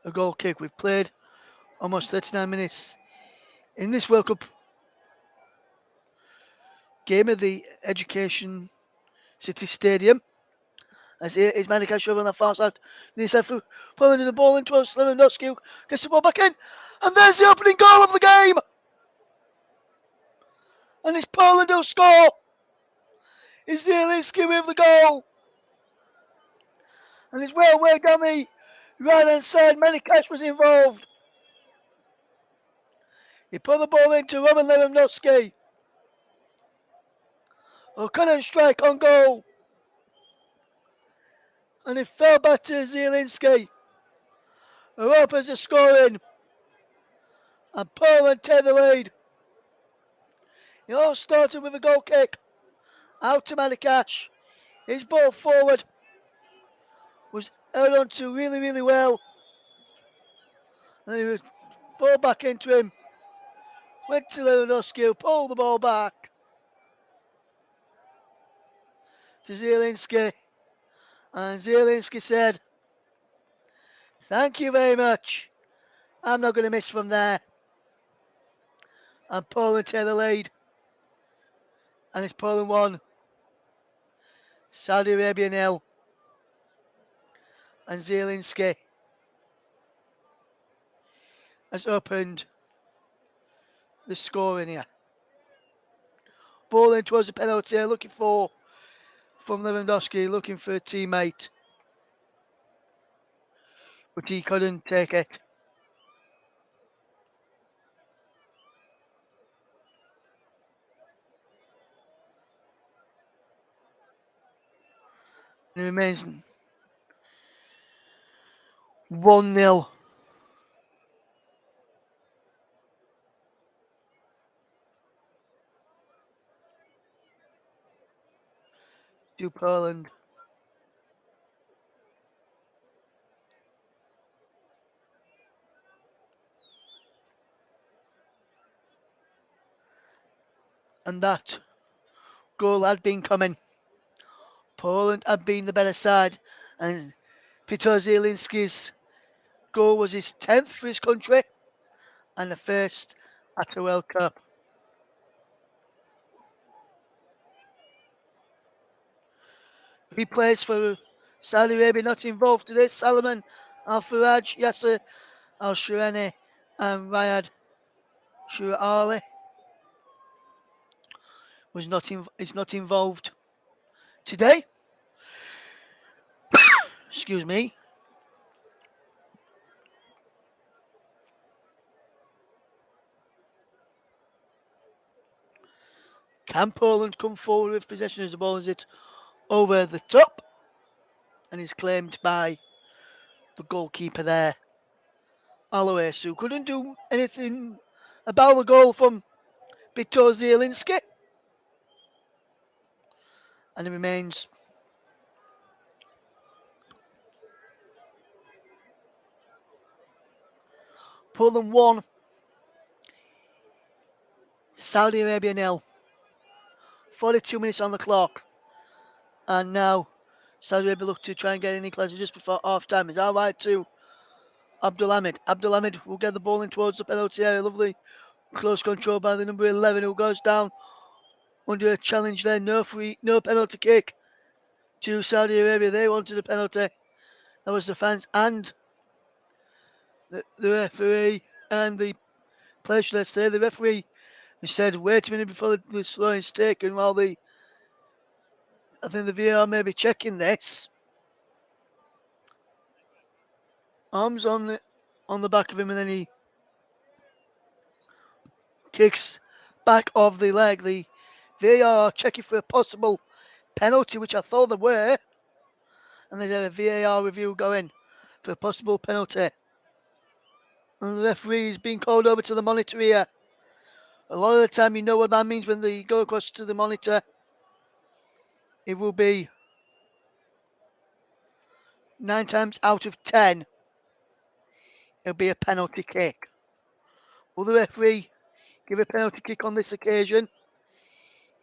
a goal kick. We've played almost 39 minutes in this World Cup game at the Education City Stadium. As here is Manikash over on the far side. The side for pulling the ball into us. Lewandowski gets the ball back in. And there's the opening goal of the game. And it's Poland who score. It's Zielinski with the goal. And it's well way down the right hand side. Manikash was involved. He put the ball into Roman Lewandowski, who couldn't strike on goal. And it fell back to Zielinski, who opens the scoring. And Poland take the lead. It all started with a goal kick out to Manikash. His ball forward was held on to really, really well. And he was ball back into him. Went to Lewandowski, who pulled the ball back to Zielinski. And Zielinski said, "Thank you very much. I'm not going to miss from there." And Poland take the lead. And it's Poland 1, Saudi Arabia 0. And Zielinski has opened the scoring here. Ball in towards the penalty, looking for from Lewandowski, looking for a teammate, but he couldn't take it. And it remains 1-0 to Poland. And that goal had been coming. Poland had been the better side, and Peter Zielinski's goal was his 10th for his country, and the first at the World Cup. He plays for Saudi Arabia, not involved today. Salman Al Faraj, Yasser Al Shirani, and Riyad Shura is not involved today. Excuse me. Can Poland come forward with possession of the ball as it's over the top and is claimed by the goalkeeper there, Alois, who couldn't do anything about the goal from Viktor Zielinski, and it remains Poland 1, Saudi Arabia 0. 42 minutes on the clock, and now Saudi Arabia look to try and get an equaliser just before half time. It's all right to Abdulhamid. Abdulhamid will get the ball in towards the penalty area. Lovely close control by the number 11 who goes down under a challenge there. No penalty kick to Saudi Arabia. They wanted a penalty. That was the fans and the referee and the players, should I say. The referee said, wait a minute before the throw is taken while I think the VAR may be checking this. Arms on the back of him, and then he kicks back of the leg. The VAR checking for a possible penalty, which I thought there were, and there's a VAR review going for a possible penalty. And the referee is being called over to the monitor here. A lot of the time, you know what that means when they go across to the monitor. It will be 9 times out of 10, it'll be a penalty kick. Will the referee give a penalty kick on this occasion?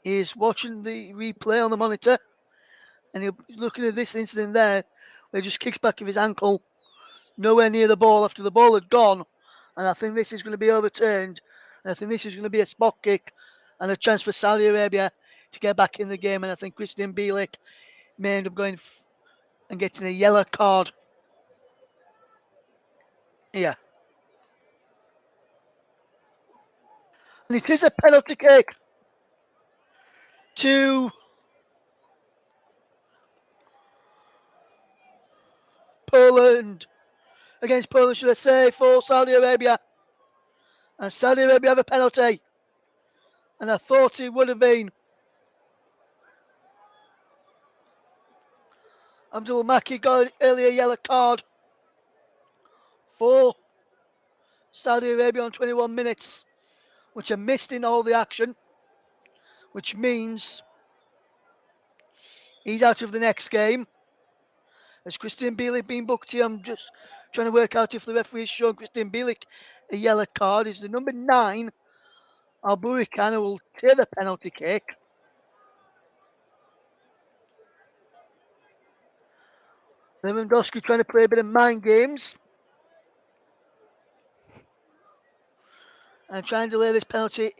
He's watching the replay on the monitor, and he's looking at this incident there, where he just kicks back of his ankle, nowhere near the ball after the ball had gone. And I think this is going to be overturned. And I think this is going to be a spot kick and a chance for Saudi Arabia to get back in the game. And I think Christian Bielik may end up going and getting a yellow card here. And it is a penalty kick to Poland. Against Poland, should I say, for Saudi Arabia. And Saudi Arabia have a penalty. And I thought it would have been Abdul Maki got an earlier yellow card for Saudi Arabia on 21 minutes, which are missed in all the action, which means he's out of the next game. Has Christian Bielik been booked here? I'm just trying to work out if the referee has shown Christian Bielik a yellow card. Is the number 9, Al Burikan, who will take the penalty kick. Lewandowski trying to play a bit of mind games and trying to delay this penalty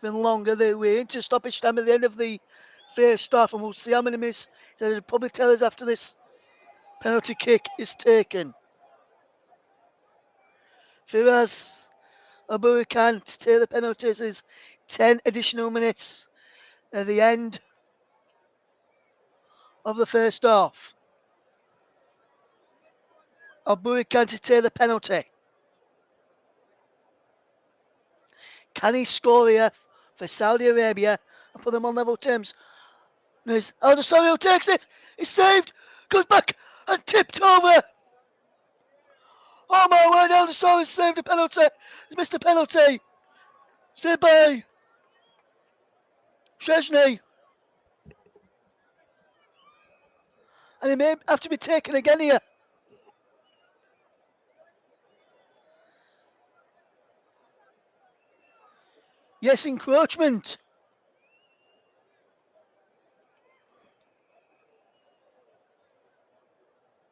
even longer. We're into stoppage time at the end of the first half, and we'll see how many minutes. They'll probably tell us after this penalty kick is taken. Firas Aburikan to take the penalties is 10 additional minutes at the end of the first half. Aburikan to take the penalty. Can he score here for Saudi Arabia and put them on level terms? There's Aldosari takes it. He's saved. Goes back and tipped over. Oh my word, Aldosari saved a penalty. He's missed a penalty. Saved by Szczesny. And he may have to be taken again here. Yes, encroachment.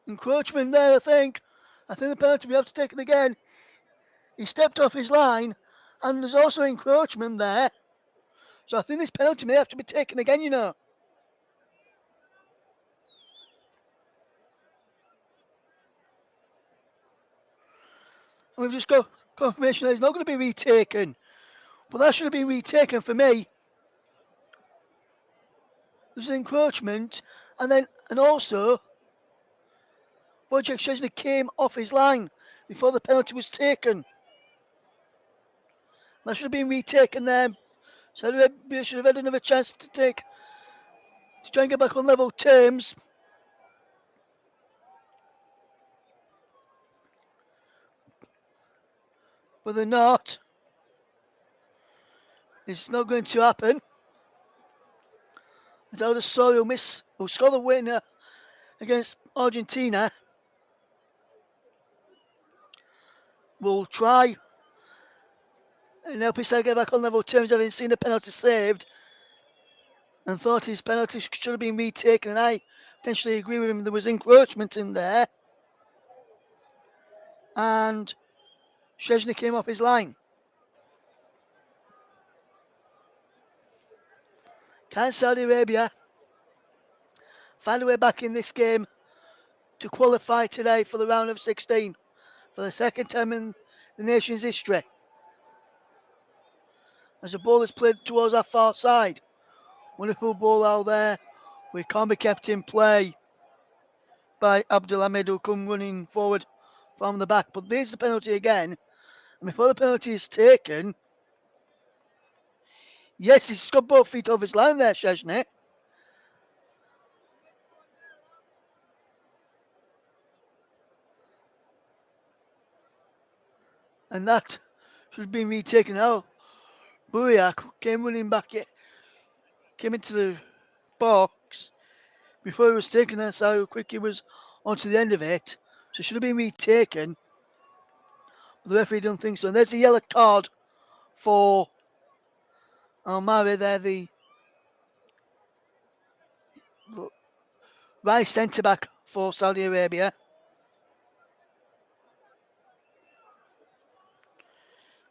Encroachment there, I think. I think the penalty will have to take it again. He stepped off his line, and there's also encroachment there. So I think this penalty may have to be taken again, you know. And we've just got confirmation that it's not going to be retaken. But that should have been retaken for me. There's an encroachment, and also Wojciech Szczesny came off his line before the penalty was taken. That should have been retaken there. So we should have had another chance to try and get back on level terms. But they're not. It's not going to happen. Without a Sorio will score the winner against Argentina. Will try and help his side get back on level terms, having seen the penalty saved, and thought his penalty should have been retaken. And I potentially agree with him. There was encroachment in there, and Szczesny came off his line. Can Saudi Arabia find a way back in this game to qualify today for the round of 16 for the second time in the nation's history? As the ball is played towards our far side. Wonderful ball out there. We can't be kept in play by Abdulhamid, who come running forward from the back. But there's the penalty again. And before the penalty is taken, yes, he's got both feet off his line there, Szczesny. And that should have been retaken out. Buriak came running back, came into the box before he was taken. That's how quick he was onto the end of it. So it should have been retaken. But the referee don't think so. And there's a yellow card for Almari there, the right centre back for Saudi Arabia.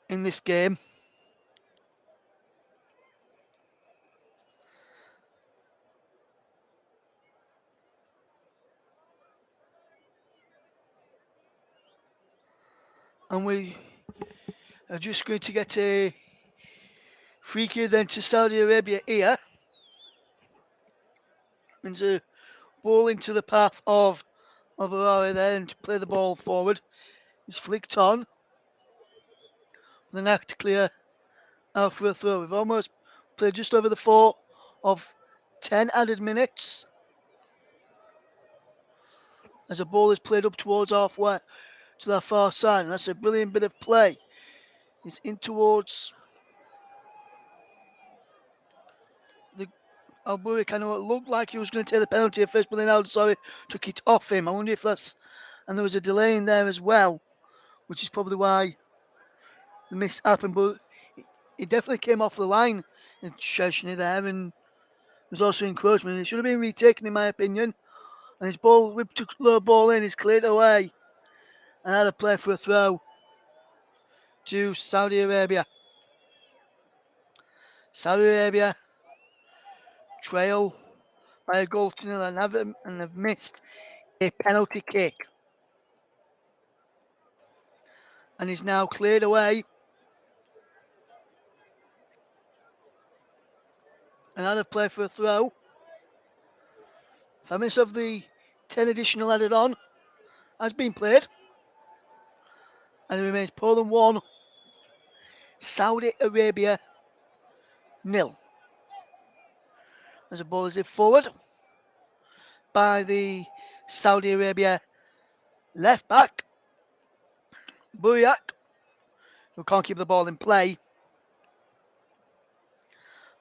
In this game. And we are just going to get a free kick then to Saudi Arabia here. And a ball into the path of Harari there and to play the ball forward. It's flicked on. Then have to clear out for a throw. We've almost played just over the 4 of 10 added minutes. As the ball is played up towards halfway to the far side. And that's a brilliant bit of play. It's in towards the Alburi. Kind of looked like he was going to take the penalty at first, but then Al-Sorry took it off him. I wonder if that's... And there was a delay in there as well, which is probably why the miss happened. But it definitely came off the line in Szczesny there, and there's also encroachment. It should have been retaken, in my opinion. And his ball whipped a low ball in, is cleared away, and had a play for a throw to Saudi Arabia. Saudi Arabia trail by a goal to nil and have missed a penalty kick. And is now cleared away. And had a play for a throw. 5 minutes of the 10 additional added on has been played. And it remains Poland 1, Saudi Arabia 0. As the ball is hit forward by the Saudi Arabia left back, Buriak, who can't keep the ball in play.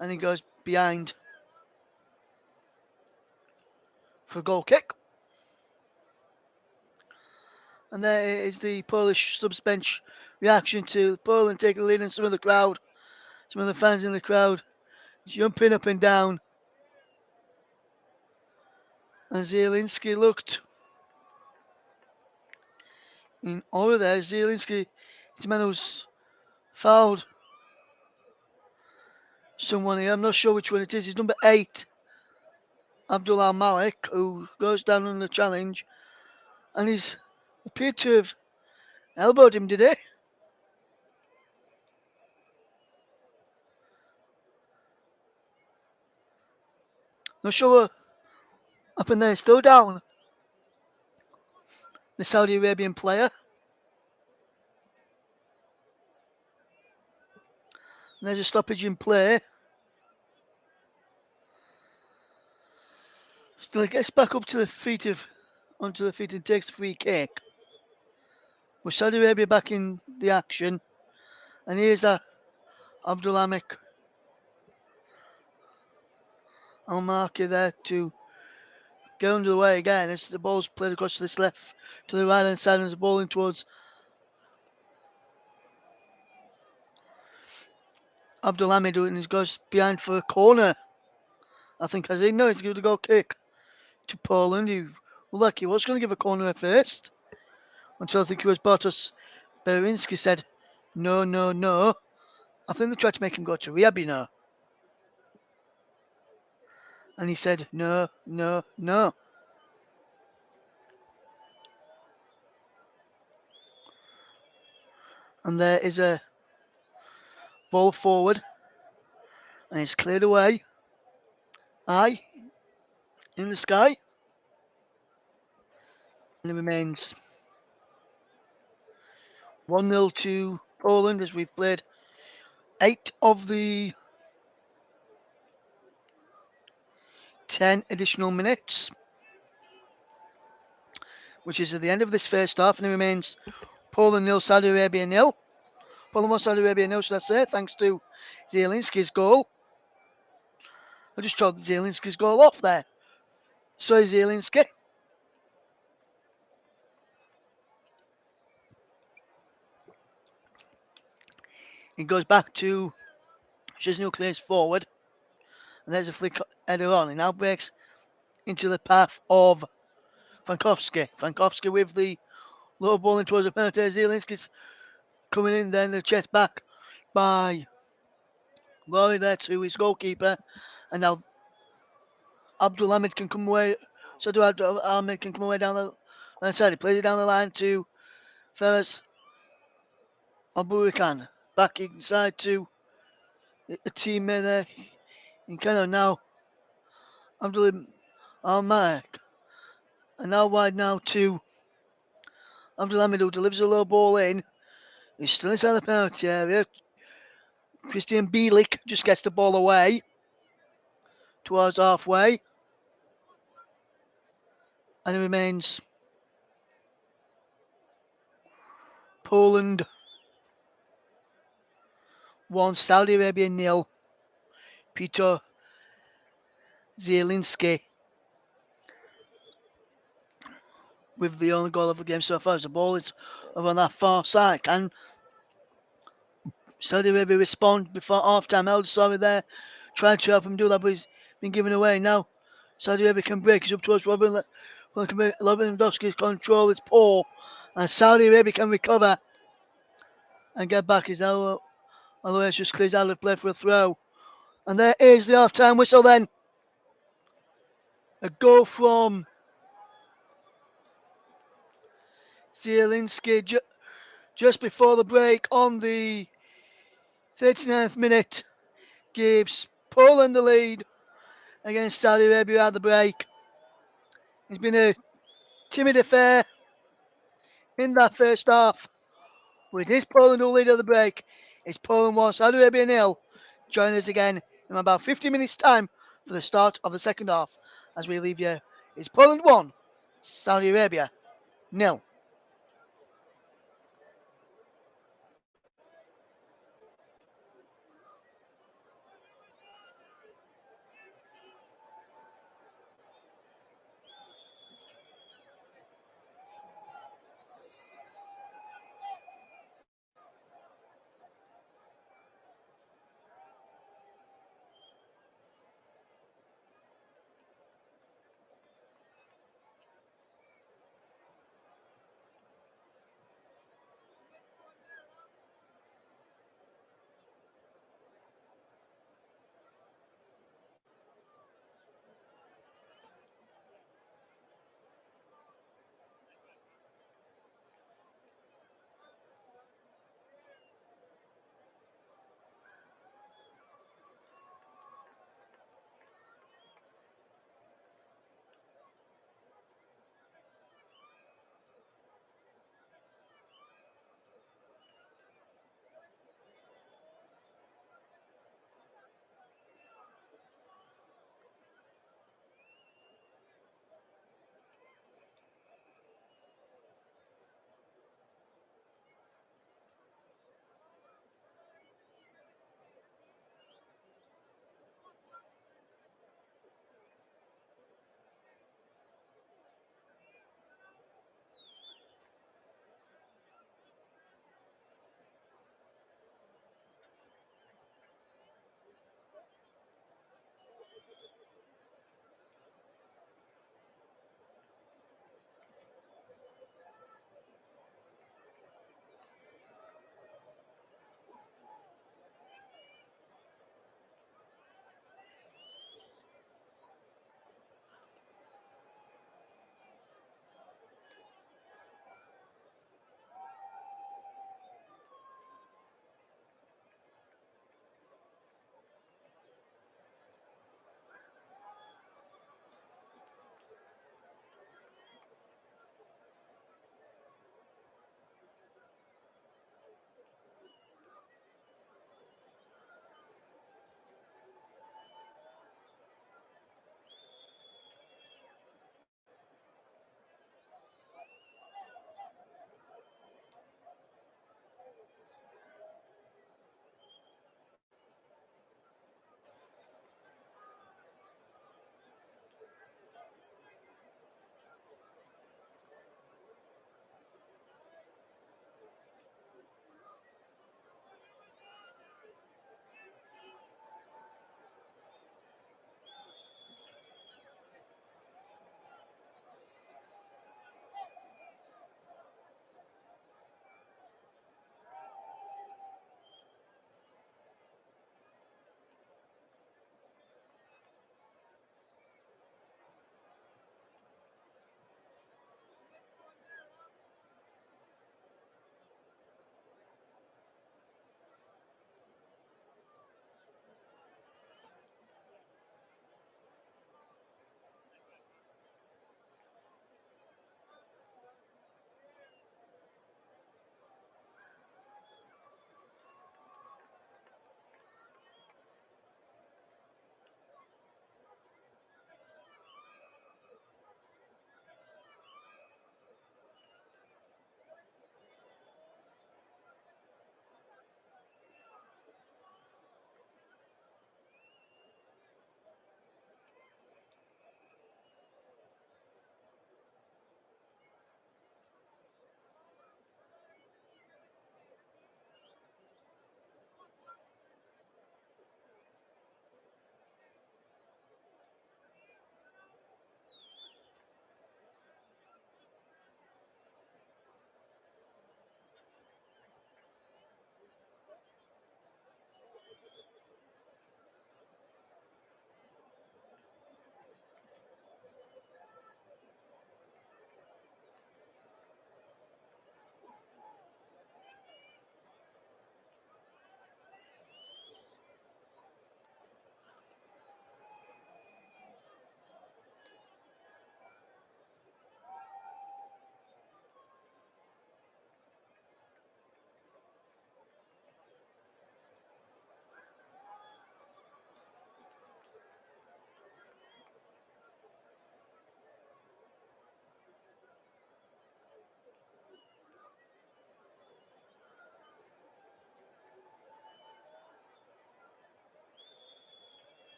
And he goes behind for a goal kick. And there is the Polish subs bench reaction to Poland taking the lead, and some of the fans in the crowd jumping up and down. And Zielinski looked in awe there. Zielinski This man who's fouled someone here. I'm not sure which one it is. He's number 8, Abdullah Malik, who goes down on the challenge. And he's appeared to have elbowed him, did he? Not sure what happened there. Still down. The Saudi Arabian player. And there's a stoppage in play. Still gets back up to the feet onto the feet and takes the free kick. With Saudi Arabia back in the action. And here's Abdulhamid Al-Marki there to get under the way again. As the ball's played across to this left to the right hand side and there's a ball in towards Abdulhamid, and he goes behind for a corner. I think as he knows he's going to go kick to Poland. He looked like he was going to give a corner at first. Until I think it was Bartosz Berinski said, no, no, no. I think they tried to make him go to rehab, you know. And he said, no, no, no. And there is a ball forward. And it's cleared away. High in the sky. And it remains 1-0 to Poland as we've played 8 of the 10 additional minutes, which is at the end of this first half, and it remains Poland 0, Saudi Arabia 0. Poland 1, Saudi Arabia 0, should I say, thanks to Zielinski's goal. I just chalked Zielinski's goal off there. Sorry, Zielinski. He goes back to Szczesny, clears forward, and there's a flick header on. He now breaks into the path of Frankowski. Frankowski with the low ball in towards the penalty. Zielinski's coming in, then the chest back by Rory there to his goalkeeper, and now Abdulhamid can come away. So do Abdulhamid can come away down the line side. He plays it down the line to Ferris Aburikan. Back inside to the teammate there in Kano. Now Abdul Al-Malik. And now wide now to Abdulhamid, who delivers a low ball in. He's still inside the penalty area. Christian Bielik just gets the ball away towards halfway. And it remains Poland 1, Saudi Arabia 0. Peter Zielinski with the only goal of the game so far. As the ball is over on that far side. Can Saudi Arabia respond before half time? Sorry there, trying to help him do that, but he's been given away. Now Saudi Arabia can break. It's up towards Robin Lewandowski's control is poor, and Saudi Arabia can recover and get back. His otherwise just clears out of play for a throw. And there is the half time whistle then. A goal from Zielinski just before the break on the 39th minute gives Poland the lead against Saudi Arabia at the break. It's been a timid affair in that first half. With this Poland who lead at the break, it's Poland 1, Saudi Arabia 0. Join us again in about 50 minutes time for the start of the second half. As we leave you, it's Poland 1, Saudi Arabia 0.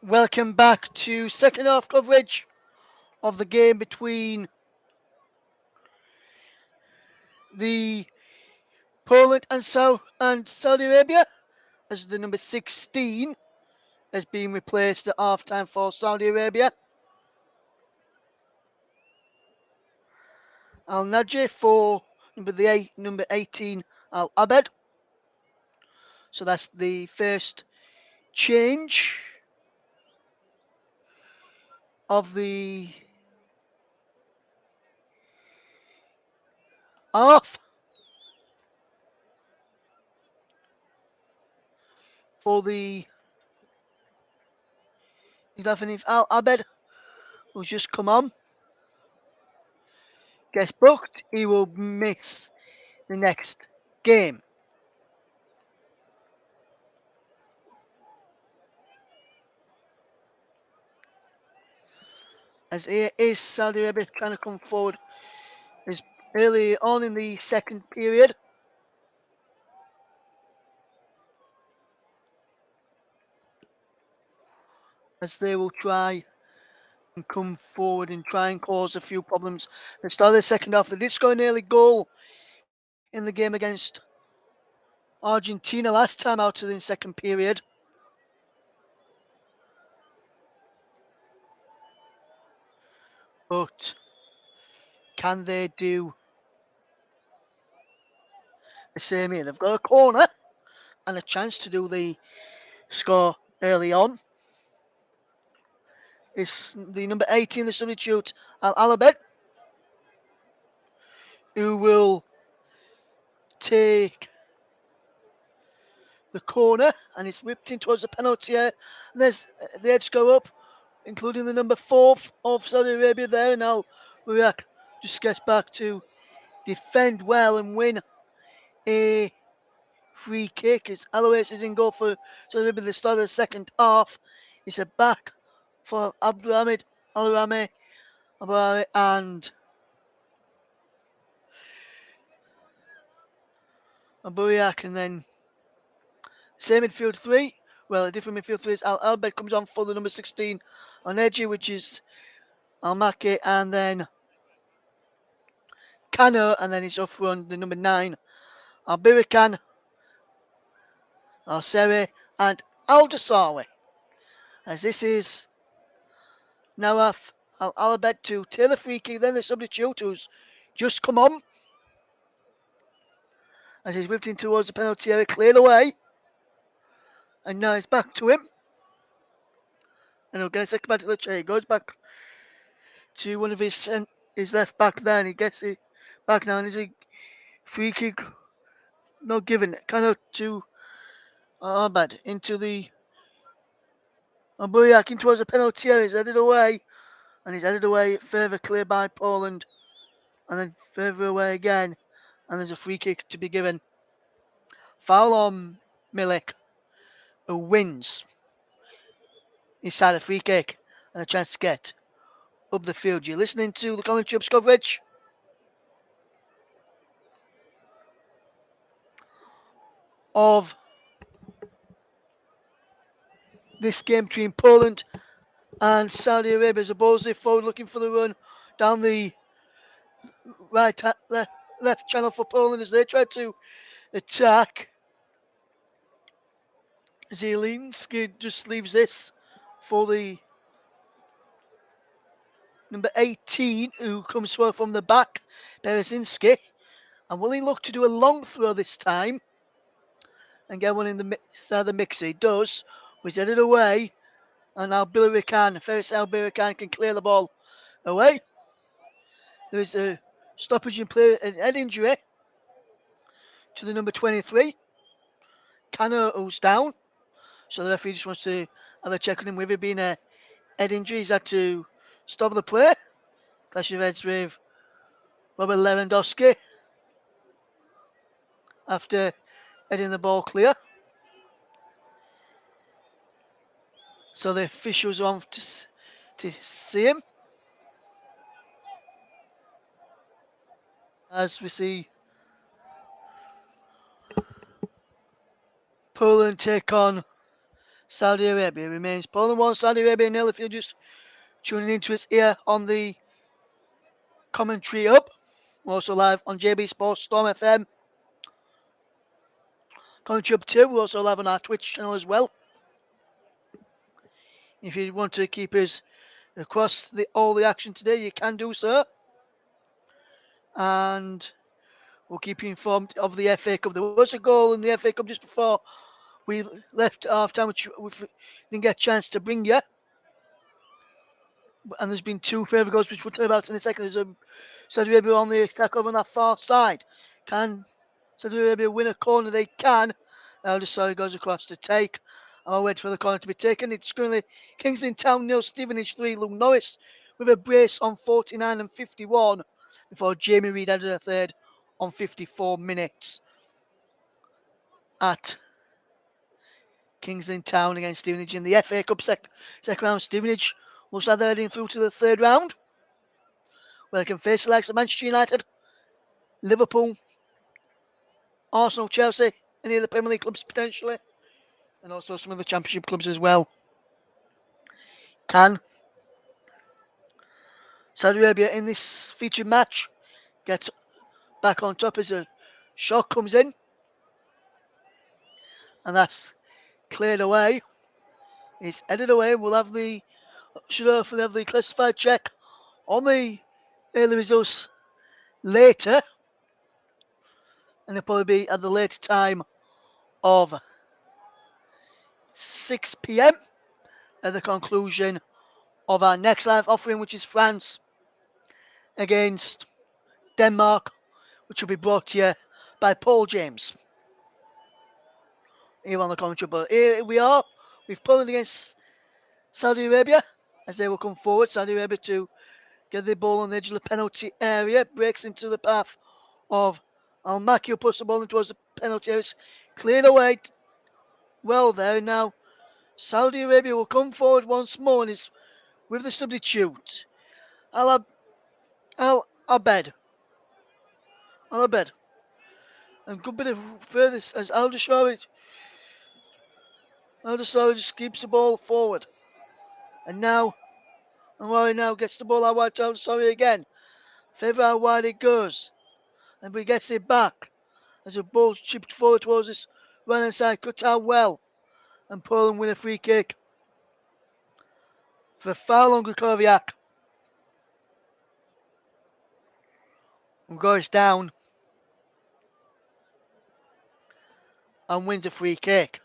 Welcome back to second half coverage of the game between the Poland and Saudi Arabia, as the number 16 has been replaced at half time for Saudi Arabia. Al Najih for number 18 Al Abed. So that's the first change of the half for the 11th Al Abed, who's just come on. Gets booked, he will miss the next game. As here is Saudi Arabia trying to come forward as early on in the second period. As they will try and come forward and try and cause a few problems. They started the second half. They did score an early goal in the game against Argentina last time out in the second period. But can they do the same here? They've got a corner and a chance to do the score early on. It's the number 18, the substitute, Al Alabed, who will take the corner and it's whipped in towards the penalty area. And there's the edge go up, including the number 4 of Saudi Arabia there. And Al Murak just gets back to defend well and win a free kick. As Alois is in goal for Saudi Arabia at the start of the second half. It's a back for Abdulhamid Al-Rami and Aburiak, and then same midfield three. Well, a different midfield three is Al Albed comes on for the number 16 on Edgy, which is Al Maki, and then Kano, and then he's off run the number 9 Al Birikan, Al Seri, and Al Dasawi. As this is Nawaf Al Alabed to take the free kick, then the substitute who's just come on. As he's whipped in towards the penalty area, cleared away. And now it's back to him. And he'll get second back to the chair. He goes back to one of his left back there, and he gets it back now. And there's a free kick not given. Kind of to Ahmad into the Ambuyak in towards the penalty area. He's headed away. And he's headed away further clear by Poland. And then further away again. And there's a free kick to be given. Foul on Milik, who wins inside a free kick and a chance to get up the field. You're listening to the commentary coverage of this game between Poland and Saudi Arabia. Zabozzi forward looking for the run down the left channel for Poland as they try to attack. Zielinski just leaves this for the number 18 who comes from the back, Berezinski. And will he look to do a long throw this time and get one in the mixer? He does. He's headed away. And now Faris Al-Birikan can clear the ball away. There's a stoppage in play, an head injury to the number 23. Kano, who's down. So the referee just wants to have a check on him. With it being a head injury, he's had to stop the play. Clash of heads with Robert Lewandowski after heading the ball clear. So the officials are on to see him. As we see Poland take on Saudi Arabia remains Poland 1, Saudi Arabia 0. If you're just tuning into us here on the commentary up, we're also live on JB Sports Storm FM. Commentary up too. We're also live on our Twitch channel as well. If you want to keep us across all the action today, you can do so. And we'll keep you informed of the FA Cup. There was a goal in the FA Cup just before we left half time, which we didn't get a chance to bring you. And there's been two further goals, which we'll tell about in a second. There's Saudi Arabia on the attack over on that far side. Can Saudi Arabia win a corner? They can. Now the side goes across to take. And I'll wait for the corner to be taken. It's currently Kingston Town 0, Stevenage 3. Luke Norris with a brace on 49 and 51 before Jamie Reid added a third on 54 minutes at Kingston Town against Stevenage in the FA Cup second round. Stevenage looks like they're heading through to the third round, where they can face the likes of Manchester United, Liverpool, Arsenal, Chelsea, any of the Premier League clubs potentially, and also some of the Championship clubs as well. Can Saudi Arabia in this featured match get back on top as a shot comes in? And that's cleared away. It's headed away. Should hopefully have the classified check on the early results later. And it'll probably be at the later time of 6 p.m. at the conclusion of our next live offering, which is France against Denmark, which will be brought to you by Paul James here on the commentary. But here we are with Poland against Saudi Arabia as they will come forward. Saudi Arabia to get the ball on the edge of the penalty area, breaks into the path of Al-Maki, who puts the ball into the penalty area. It's cleared away well there. Now Saudi Arabia will come forward once more and is with the substitute. Al-Abed. And good bit of further as Aldashari just keeps the ball forward. And now Anwari now gets the ball out wide to Aldashari again. Favour how wide it goes. And he gets it back. As the ball chipped forward towards this right hand side, cut out well. And Poland win a free kick for a foul on Grukowiak. And goes down and wins a free kick.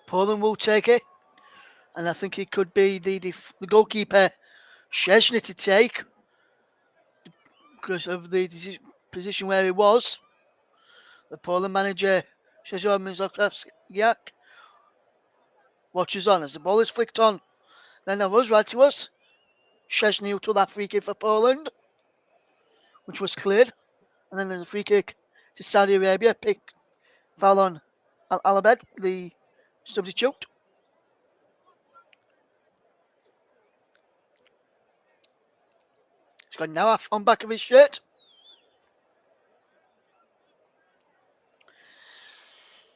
Poland will take it, and I think it could be the goalkeeper Szczesny to take because of the position where he was. The Poland manager Szczesny watches on as the ball is flicked on. Then I was right, it was Szczesny who took that free kick for Poland, which was cleared. And then there's a free kick to Saudi Arabia, foul on Al-Abed, the substitute. He's got Nawaf on back of his shirt.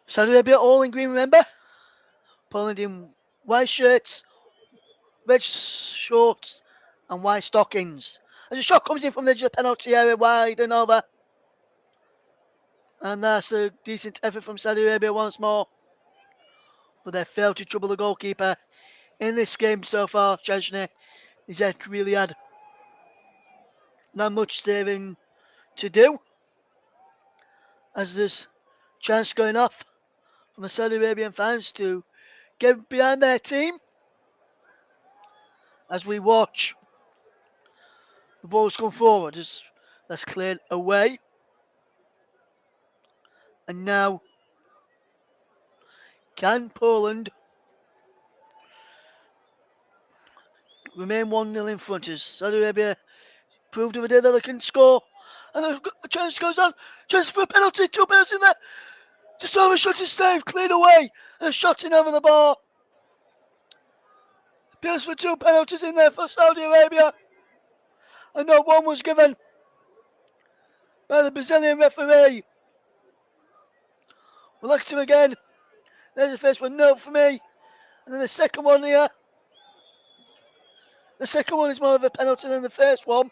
Saudi Arabia all in green, remember? Poland in white shirts, red shorts, and white stockings. As a shot comes in from the edge of the penalty area, wide and over. And that's a decent effort from Saudi Arabia once more. But they failed to trouble the goalkeeper in this game so far. Szczesny has yet really had not much saving to do. As there's chance going off from the Saudi Arabian fans to get behind their team. As we watch the balls come forward, as that's cleared away. And now, can Poland remain 1-0 in front? As Saudi Arabia proved the other day that they can score. And the chance goes on. Chance for a penalty. 2 penalties in there. Just over shot is saved. Cleared away. And a shot in over the bar. Appeals for 2 penalties in there for Saudi Arabia. And not one was given. by the Brazilian referee. We'll look at him again. There's the first one, no for me. And then the second one here. The second one is more of a penalty than the first one.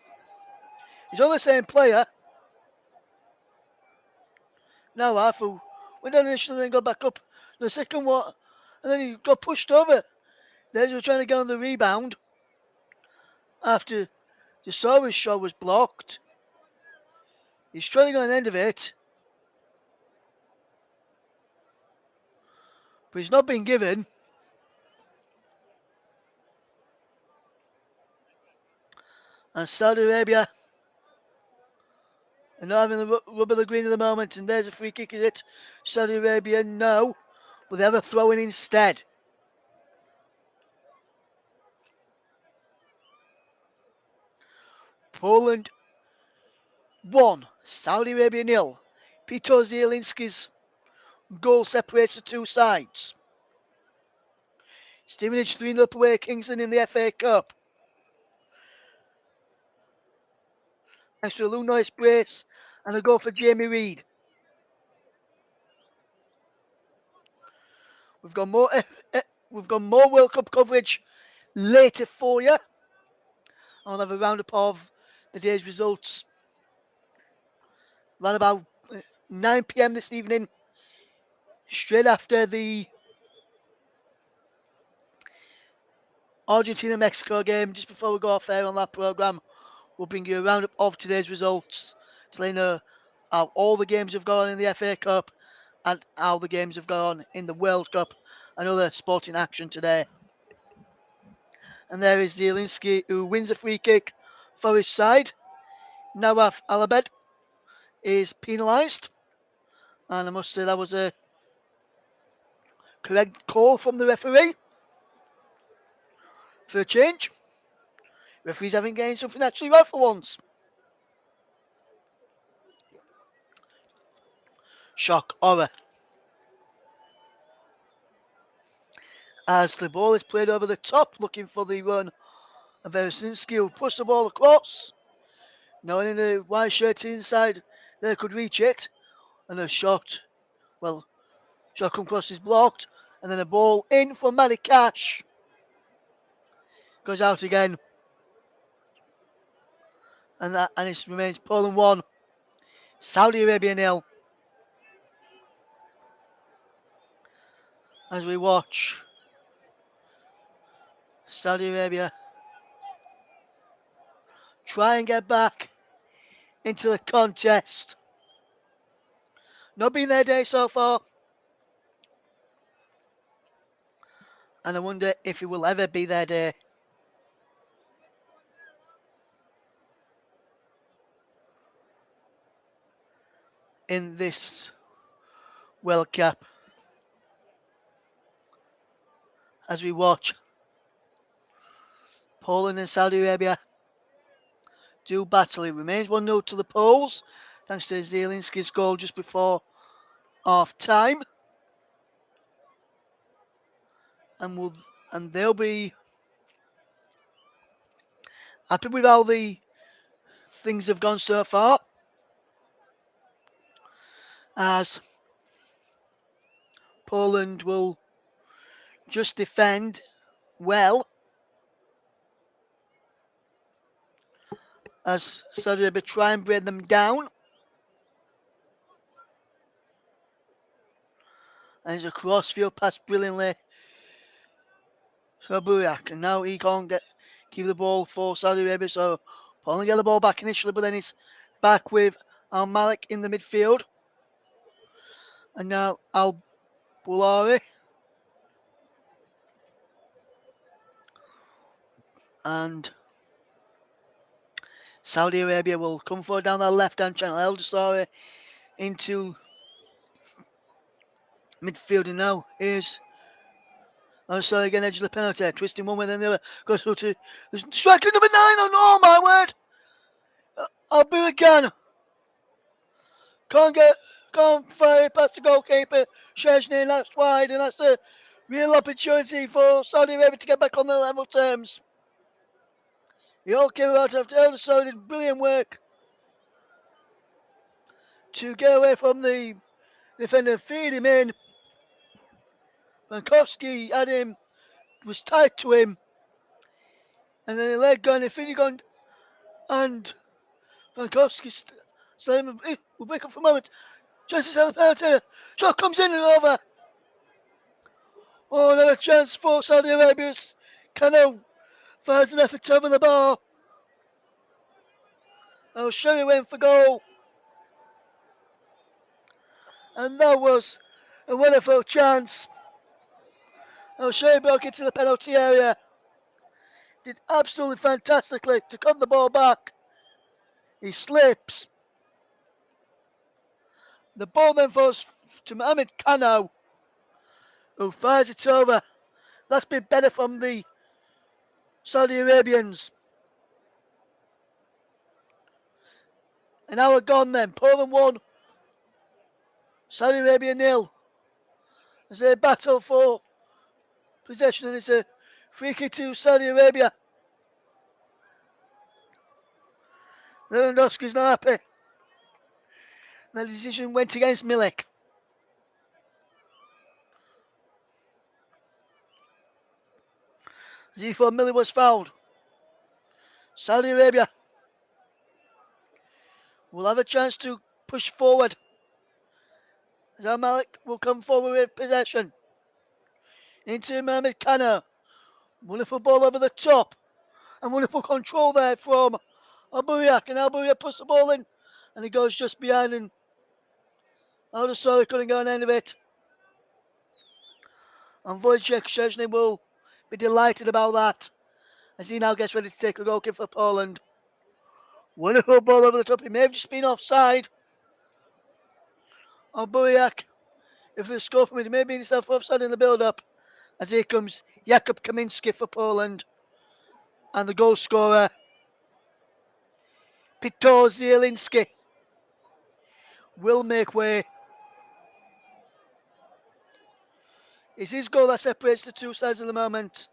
He's on the same player. Now Arthur went down initially, then got back up. The second one, and then he got pushed over. There's were trying to get on the rebound after the Soros shot was blocked. He's trying to get on the end of it, but he's not been given. And Saudi Arabia are not having the rub of the green at the moment. And there's a free kick, is it? Saudi Arabia, no. But they have a throw in instead. Poland 1, Saudi Arabia 0. Peter Zielinski's goal separates the two sides. Stevenage 3-0 up away at Kingston in the FA Cup. Thanks to a Lou Noyce brace and a goal for Jamie Reid. We've got more World Cup coverage later for you. I'll have a roundup of the day's results around about 9 p.m. this evening, straight after the Argentina-Mexico game. Just before we go off air on that programme, we'll bring you a roundup of today's results to let you know how all the games have gone in the FA Cup and how the games have gone in the World Cup and other sporting action today. And there is Zielinski, who wins a free kick for his side. Nawaf Alabed is penalised. And I must say that was a correct call from the referee for a change. Referees haven't gained something actually right for once. Shock, horror. As the ball is played over the top, looking for the run of Veresinski, who pushed the ball across. No one in the white shirt inside there could reach it. And a shot come across is blocked. And then a ball in for Matty Cash. Goes out again. And it remains Poland 1, Saudi Arabia 0. As we watch Saudi Arabia try and get back into the contest. Not been their day so far. And I wonder if it will ever be their day. In this World Cup. As we watch Poland and Saudi Arabia do battle. It remains 1-0 to the Poles, thanks to Zielinski's goal just before half time. And they'll be happy with how the things have gone so far. As Poland will just defend well. As Saudi Arabia try and break them down. And it's a crossfield pass brilliantly. So Buriak, and now he can't keep the ball for Saudi Arabia. So Poland get the ball back initially, but then it's back with Al Malik in the midfield. And now Al Bulari. And Saudi Arabia will come forward down that left-hand channel. El Dusari into midfield, and now here's sorry, again, edge of the penalty, twisting one way then the other, goes through to striker number 9, oh my word! Aburagan can't fire it past the goalkeeper, Szczesny, and that's wide, and that's a real opportunity for Saudi Arabia to get back on their level terms. The all came out after El Dusari did brilliant work to get away from the defender, feed him in. Frankowski had him, was tied to him, and then he let go and he finished on, and Frankowski said, we'll break up for a moment. Just inside the penalty. Shot comes in and over. Oh, another chance for Saudi Arabia's Cano fires an effort over the bar. El Sherry went for goal. And that was a wonderful chance. El Sherry broke into the penalty area. Did absolutely fantastically to cut the ball back. He slips. The ball then falls to Mohamed Cano, who fires it over. That's been better from the Saudi Arabians. An hour gone then. Poland 1, Saudi Arabia 0. As they battle for possession, and it's a free kick to Saudi Arabia. Lewandowski's not happy. The decision went against Milik. As he thought Milik was fouled. Saudi Arabia will have a chance to push forward. As Al Malik will come forward with possession. Into Mohamed Kano. Wonderful ball over the top. And wonderful control there from Alburiak. And Alburiak puts the ball in. And he goes just behind. And Aldasori couldn't go on end of it. And Wojciech Szczesny will be delighted about that. As he now gets ready to take a goal kick for Poland. Wonderful ball over the top. He may have just been offside. Alburiak, if they score from it, he may have been himself offside in the build-up. As here comes Jakub Kaminski for Poland. And the goal scorer, Piotr Zielinski, will make way. It's his goal that separates the two sides at the moment.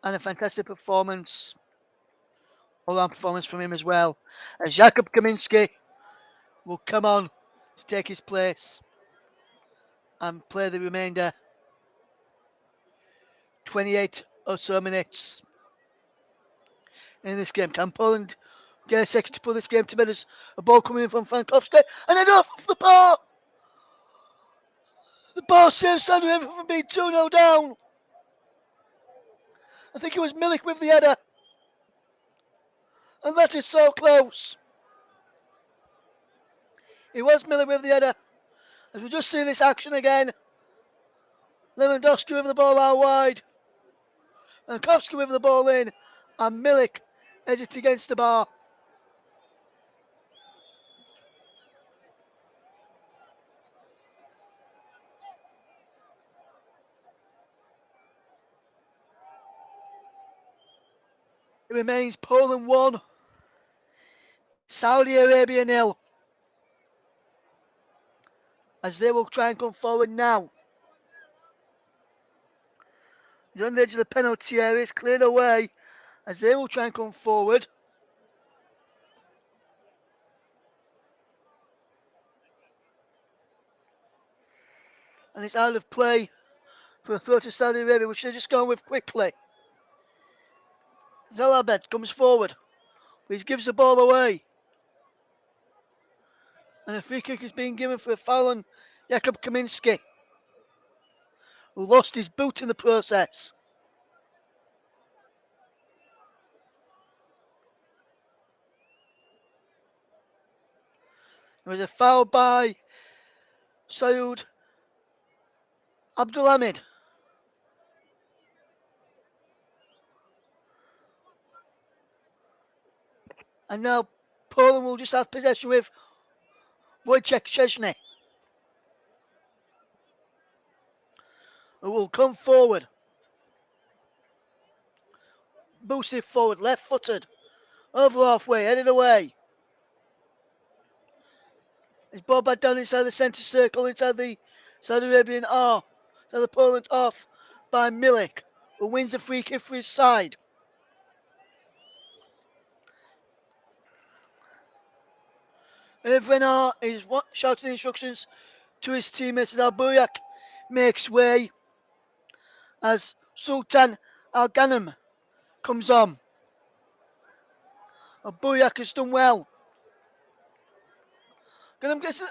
And a fantastic performance. All-round performance from him as well. As Jakub Kaminski will come on to take his place and play the remainder 28 or so minutes in this game. Can Poland get a second to put this game to bed? As a ball coming in from Frankowski and then off the bar. The ball saves Saudi Arabia from being 2-0 down. I think it was Milik with the header. And that is so close. It was Milik with the header. As we just see this action again. Lewandowski with the ball out wide. Frankowski with the ball in. And Milik heads it against the bar. It remains Poland 1, Saudi Arabia 0. As they will try and come forward now. He's on the edge of the penalty area, it's cleared away. As they will try and come forward. And it's out of play for a throw to Saudi Arabia, which they're just going with quickly. Zalabet comes forward. But he gives the ball away. And a free kick is being given for a foul on Jakub Kaminski, who lost his boot in the process. There was a foul by Saud Abdulhamid. And now Poland will just have possession with Wojciech Szczesny, who will come forward. Boosted forward, left-footed, over halfway, headed away. It's ball back down inside the centre circle, inside the Saudi Arabian R. So the Poland off by Milik, who wins a free kick for his side. Evrenar is shouting instructions to his teammates as Al-Buryak makes way as Sultan Al-Ghanem comes on. Al-Buryak has done well. Ghanem gets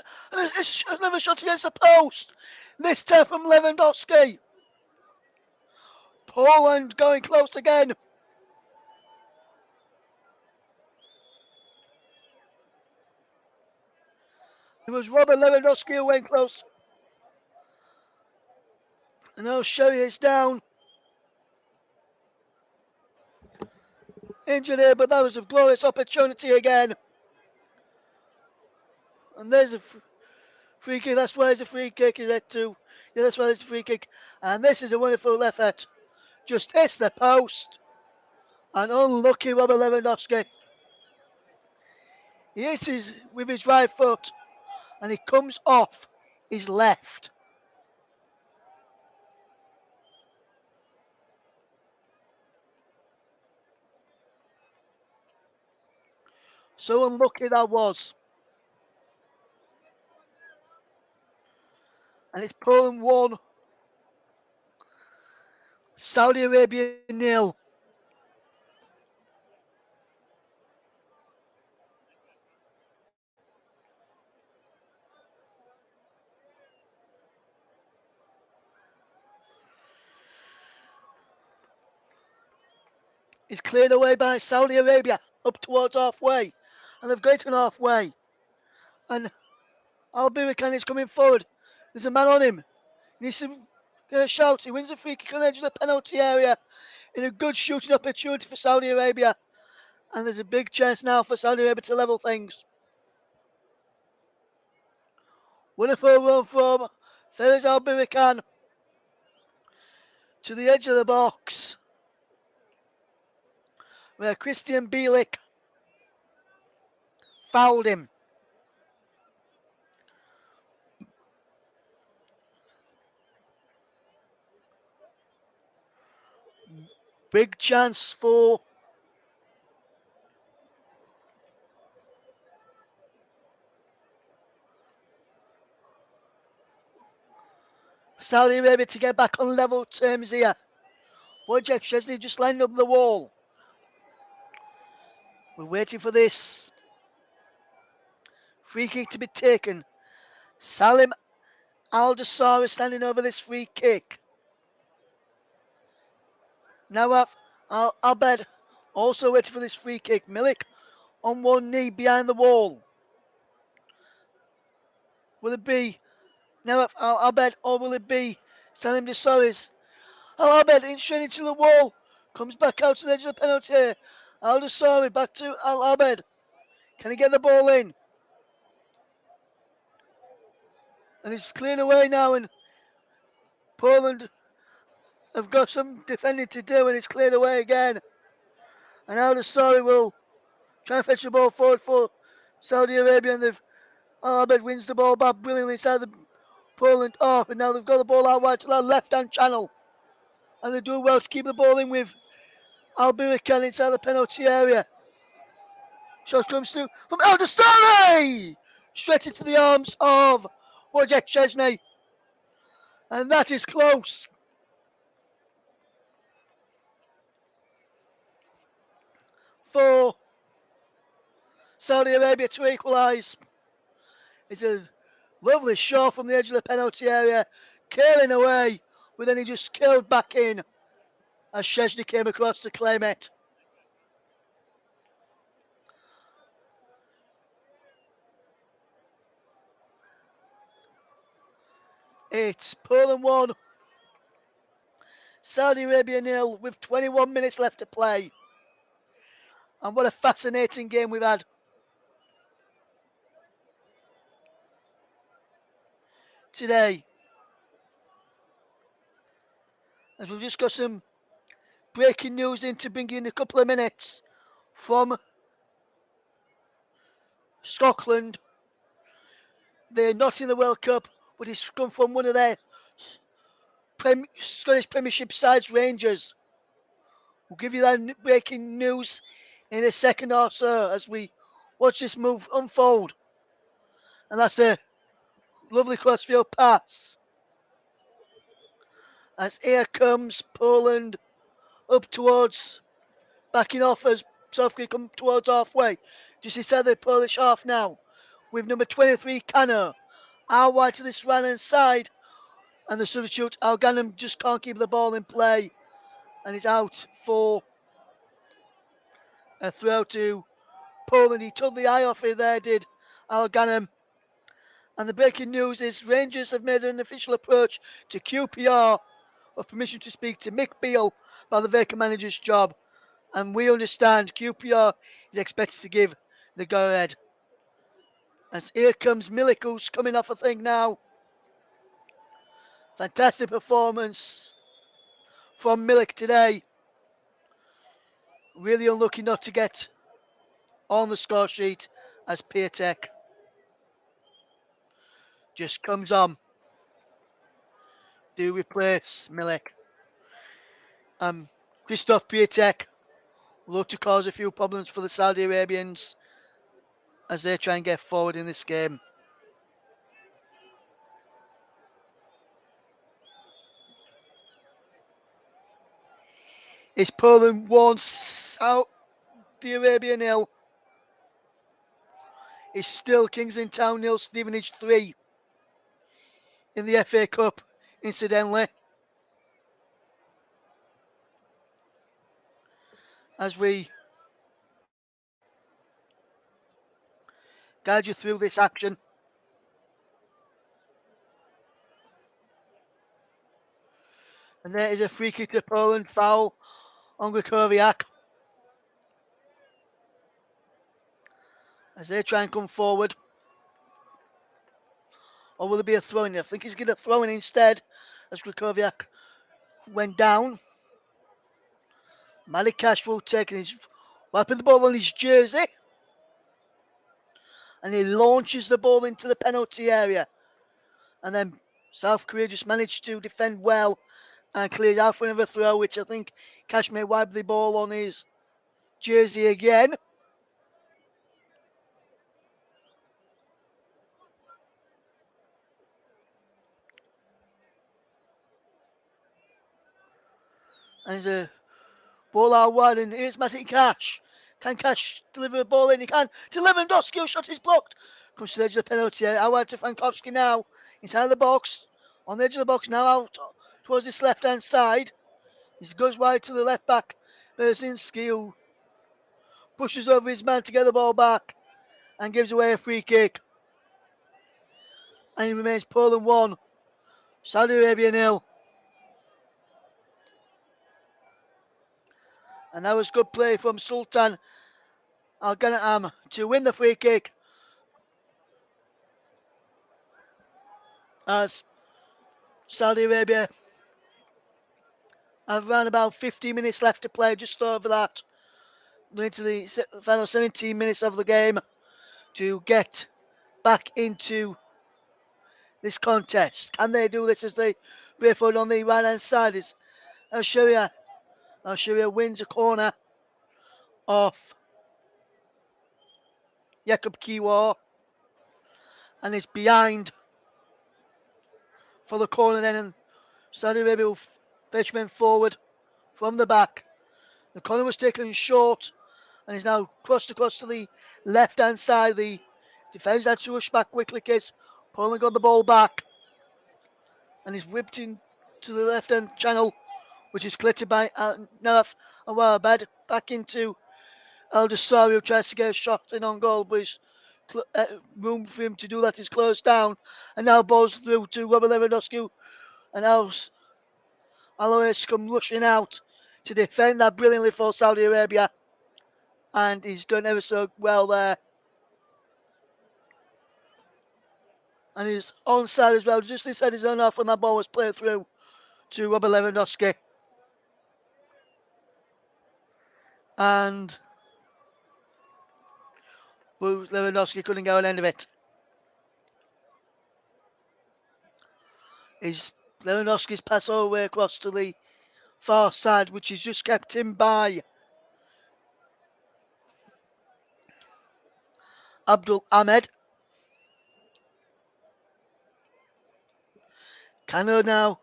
another shot against the post. This time from Lewandowski. Poland going close again. It was Robert Lewandowski who went close. And now Sherry is down. Injured here, but that was a glorious opportunity again. And there's a free kick. That's why there's a free kick. Is that too? Yeah, that's why there's a free kick. And this is a wonderful effort. Just hits the post. And unlucky Robert Lewandowski. He hits his with his right foot. And he comes off his left. So unlucky that was. And it's Poland 1. Saudi Arabia 0. Is cleared away by Saudi Arabia up towards halfway. And they've got to halfway. And Al-Birikan is coming forward. There's a man on him. He needs to get a shout. He wins a free kick on the edge of the penalty area in a good shooting opportunity for Saudi Arabia. And there's a big chance now for Saudi Arabia to level things. Wonderful run from Faiz Al-Birikan to the edge of the box, where Christian Bielik fouled him. Big chance for Saudi Arabia to get back on level terms here. Wojciech Szczesny just lined up the wall. We're waiting for this free kick to be taken. Salim Al-Dassar is standing over this free kick. Nawaf Al-Abed also waiting for this free kick. Milik on one knee behind the wall. Will it be Nawaf Al-Abed or will it be Salim Dassar? Al-Abed in straight into the wall. Comes back out to the edge of the penalty area. Al-Dassar back to Al-Abed. Can he get the ball in? And it's cleared away now, and Poland have got some defending to do, and it's cleared away again. And Al-Dassar will try and fetch the ball forward for Saudi Arabia, and Al-Abed wins the ball back brilliantly inside the Poland off, and now they've got the ball out wide to that left-hand channel. And they do well to keep the ball in with Al-Birikan inside the penalty area. Shot comes through from Al-Dassar! Straight into the arms of Wojciech Szczesny. And that is close. For Saudi Arabia to equalise. It's a lovely shot from the edge of the penalty area. Curling away, but then he just curled back in as Szczesny came across to claim it. It's Poland 1, Saudi Arabia 0 with 21 minutes left to play. And what a fascinating game we've had. Today. As we've just got some breaking news in to bring you in a couple of minutes from Scotland. They're not in the World Cup, but it's come from one of their Scottish Premiership sides, Rangers. We'll give you that breaking news in a second or so as we watch this move unfold. And that's a lovely crossfield pass. As here comes Poland up towards, backing off as South Korea come towards halfway. Just inside the Polish half now. With number 23, Kano. Out wide to this right hand side. And the substitute, Alganem, just can't keep the ball in play. And he's out for a throw to Poland. He took the eye off it there, did Alganem. And the breaking news is Rangers have made an official approach to QPR of permission to speak to Mick Beale about the vacant manager's job. And we understand QPR is expected to give the go-ahead. As here comes Milik, who's coming off a thing now. Fantastic performance from Milik today. Really unlucky not to get on the score sheet as Piatek just comes on to replace Milik. Christoph Piatek will look to cause a few problems for the Saudi Arabians as they try and get forward in this game. It's Poland 1, Saudi Arabia 0. It's still Kings in Town 0, Stevenage 3 in the FA Cup, incidentally. As we guide you through this action. And there is a free kick to Poland, foul on Grykowiak. As they try and come forward. Or will there be a throw in? I think he's going to throw in instead as Grykowiak went down. Malikash will take his, wiping the ball on his jersey. And he launches the ball into the penalty area. And then South Korea just managed to defend well and clears out for another throw, which I think Cash may wipe the ball on his jersey again. And there's a ball out wide, and here's Matic Cash. Can Cash deliver the ball in? He can. To Lewandowski, who shot is blocked. Comes to the edge of the penalty area. Out wide to Frankowski now. Inside the box. On the edge of the box now, out towards this left-hand side. He goes wide to the left back. Berzinski, who pushes over his man to get the ball back and gives away a free kick. And it remains Poland 1, Saudi Arabia 0. And that was good play from Sultan Al-Ghanam to win the free kick. As Saudi Arabia have around about 15 minutes left to play, just over that, into the final 17 minutes of the game to get back into this contest. Can they do this as they break forward on the right hand side? Is Algeria wins a corner off Jakub Kiwa and is behind for the corner then, and Saudi Arabia will fetch men forward from the back. The corner was taken short and is now crossed across to the left hand side. The defence had to rush back quickly because Poland got the ball back and is whipped into the left hand channel, which is collected by Naraf Awabad back into El Desari, who tries to get a shot in on goal, but his room for him to do that is closed down. And now balls through to Robert Lewandowski, and now Alois come rushing out to defend that brilliantly for Saudi Arabia. And he's done ever so well there. And he's onside as well, just inside his own half when that ball was played through to Robert Lewandowski. And Lewandowski couldn't go an end of it. Is Lewandowski's pass all the way across to the far side, which is just kept in by Abdul Ahmed. Cano now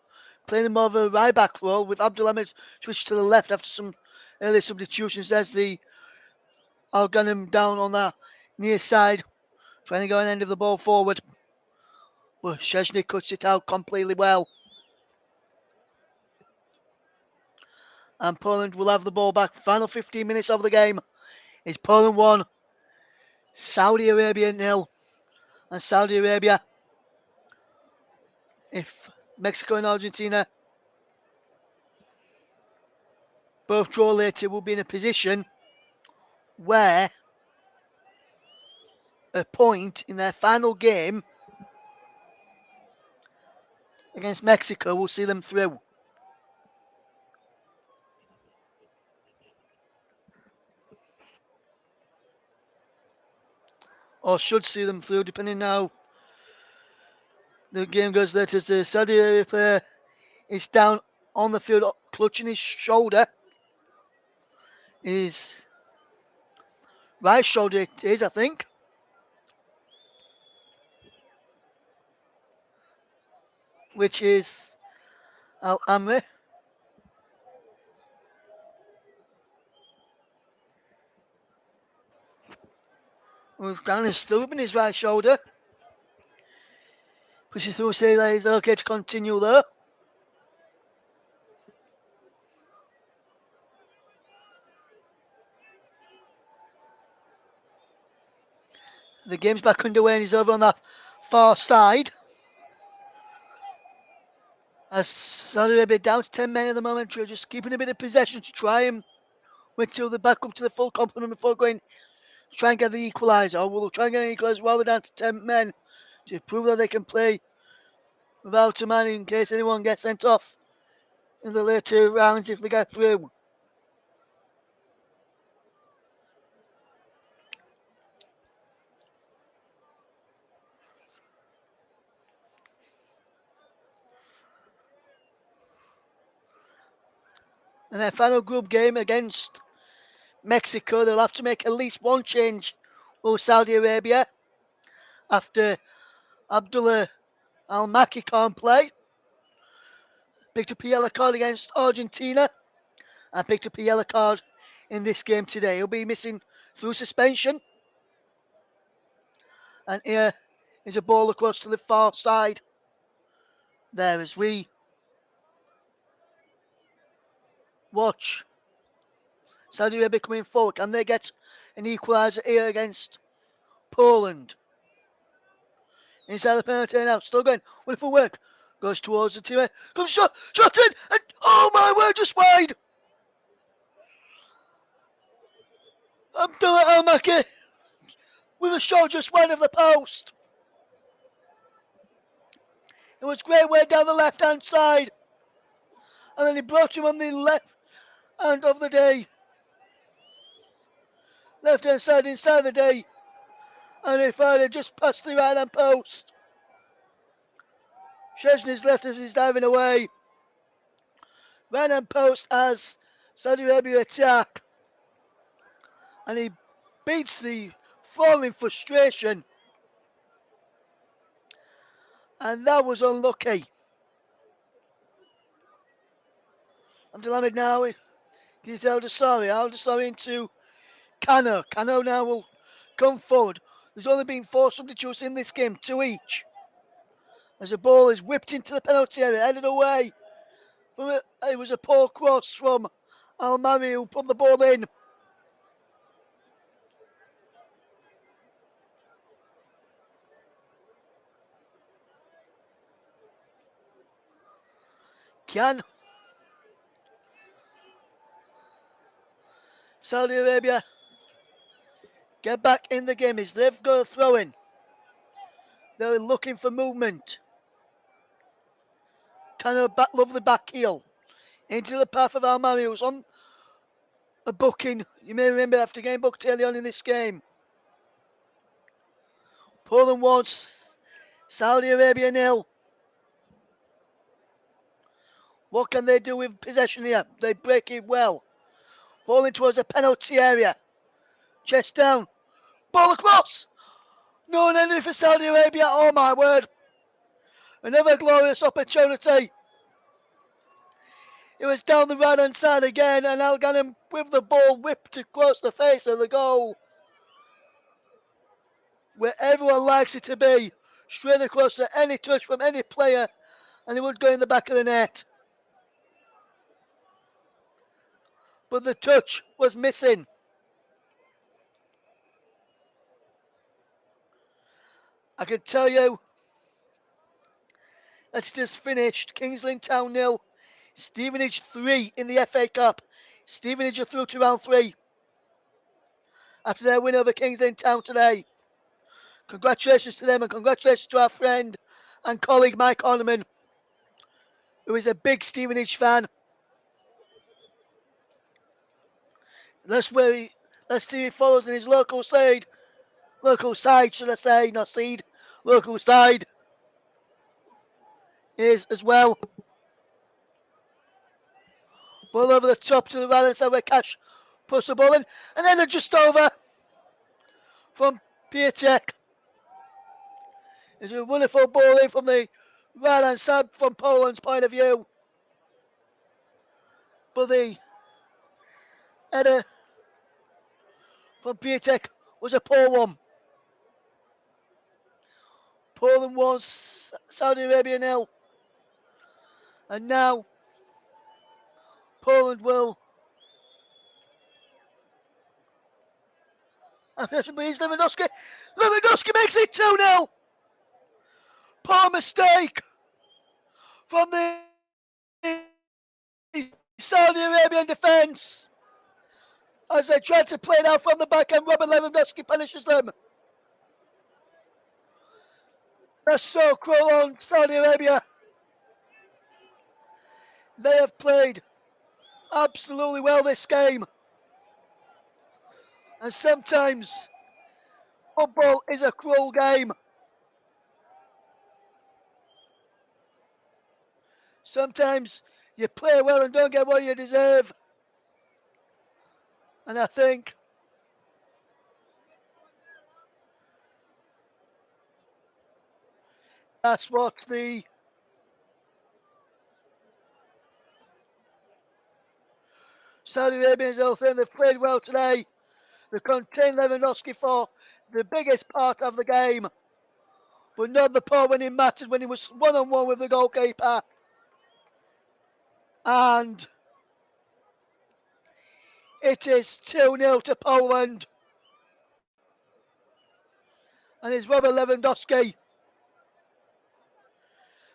playing more of a right back role with Abdulhamid switched to the left after some early substitutions as the I'll gun him down on that near side, trying to go and end of the ball forward. But Szczesny cuts it out completely well. And Poland will have the ball back. Final 15 minutes of the game. It's Poland 1, Saudi Arabia 0. And Saudi Arabia, if Mexico and Argentina both draw later, will be in a position where a point in their final game against Mexico will see them through. Or should see them through, depending how the game goes later. As the Saudi Arabia player is down on the field, clutching his shoulder. His right shoulder it is, I think. Which is Al Amri. Who's down and still in his right shoulder. Pushes through, say that he's okay to continue though. The game's back underway and he's over on that far side. As Saudi Arabia down to 10 men at the moment, just keeping a bit of possession to try and wait till they're back up to the full complement before going to try and get the equaliser. Or we'll try and get an equaliser while they're down to 10 men to prove that they can play without a man in case anyone gets sent off in the later rounds if they get through. And their final group game against Mexico, they'll have to make at least one change with Saudi Arabia after Abdullah Al Maki can't play. Picked up a yellow card against Argentina and picked up a yellow card in this game today. He'll be missing through suspension. And here is a ball across to the far side. There as we watch Saudi Arabia coming forward. Can they get an equaliser here against Poland? Inside the penalty area now, still going, wonderful work. Goes towards the teammate, comes shot in, and oh my word, just wide. Abdullah Al Maki with a shot just wide of the post. It was great way down the left hand side. And then he brought him on the left hand of the day. Left hand side inside the day. And he fired it just past the right hand post. Szczesny's left as he's diving away. Right hand post as Saudi Arabia attack. And he beats the falling frustration. And that was unlucky. Abdulhamid now gives Al-Dasari into Cano. Cano now will come forward. There's only been 4 substitutes in this game, 2 each. As the ball is whipped into the penalty area, headed away. It was a poor cross from Al-Mari who put the ball in. Can Saudi Arabia get back in the game? Is they've got a throw in. They're looking for movement. Kind of lovely back heel into the path of Al-Mari, who's on a booking. You may remember after getting booked early on in this game. Poland wants Saudi Arabia 0. What can they do with possession here? They break it well. Falling towards the penalty area. Chest down. Ball across. No, an enemy for Saudi Arabia. Oh my word. Another glorious opportunity. It was down the right hand side again, and Al Ghanem with the ball whipped across the face of the goal, where everyone likes it to be, straight across to any touch from any player, and it would go in the back of the net. But the touch was missing. I can tell you that it is finished. Kingsland Town 0, Stevenage 3 in the FA Cup. Stevenage are through to round 3 after their win over Kingsland Town today. Congratulations to them, and congratulations to our friend and colleague Mike Orneman, who is a big Stevenage fan. That's where let's see he follows in his local side, should I say, not seed, local side is as well. Ball over the top to the right hand side where Cash puts the ball in, and then just over from Piatek. It's a wonderful ball in from the right hand side from Poland's point of view. But the header from Piatek was a poor one. Poland won, Saudi Arabia 0. And now Poland will. Lewandowski. Lewandowski makes it 2-0. Poor mistake from the Saudi Arabian defence. As they tried to play it out from the back end, Robert Lewandowski punishes them. That's so cruel on Saudi Arabia. They have played absolutely well this game. And sometimes football is a cruel game. Sometimes you play well and don't get what you deserve. And I think that's what the Saudi Arabians will think. They've played well today. They contained Lewandowski for the biggest part of the game, but not the part when it mattered, when he was one-on-one with the goalkeeper. And it is 2-0 to Poland. And it's Robert Lewandowski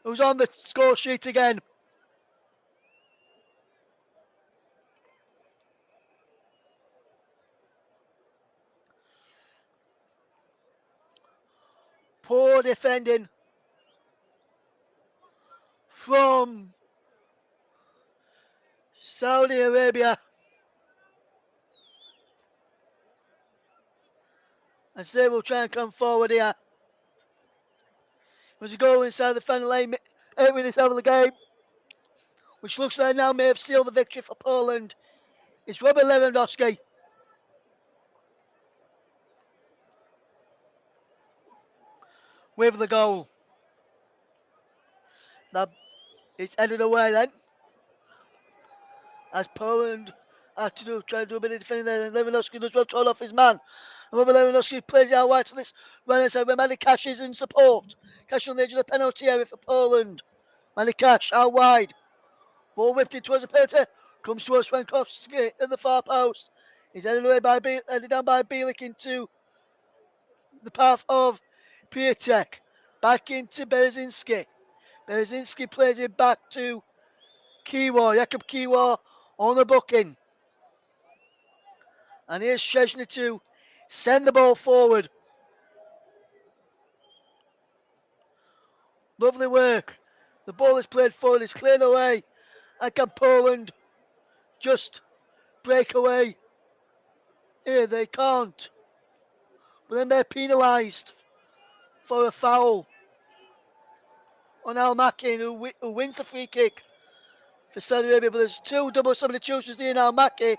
who's on the score sheet again. Poor defending from Saudi Arabia. As they will try and come forward here. There's a goal inside the final 8 minutes of the game, which looks like now may have sealed the victory for Poland. It's Robert Lewandowski. With the goal. Now it's headed away then. As Poland have to try to do a bit of defending there. And Lewandowski does well to hold off his man. And Robert Lewandowski plays it out wide to this right side where Manny Cash is in support. Cash on the edge of the penalty area for Poland. Manny Cash out wide. Ball whipped in towards the penalty. Comes towards Frankowski at the far post. He's headed down by Bielik into the path of Piatek. Back into Berzinski. Berzinski plays it back to Kiwa. Jakub Kiwa on the booking. And here's Szczesny to send the ball forward. Lovely work. The ball is played forward, it's cleared away. And can Poland just break away? Here they can't. But then they're penalised for a foul on Al Makin, who wins the free kick for Saudi Arabia. But there's two double substitutions here now. Maki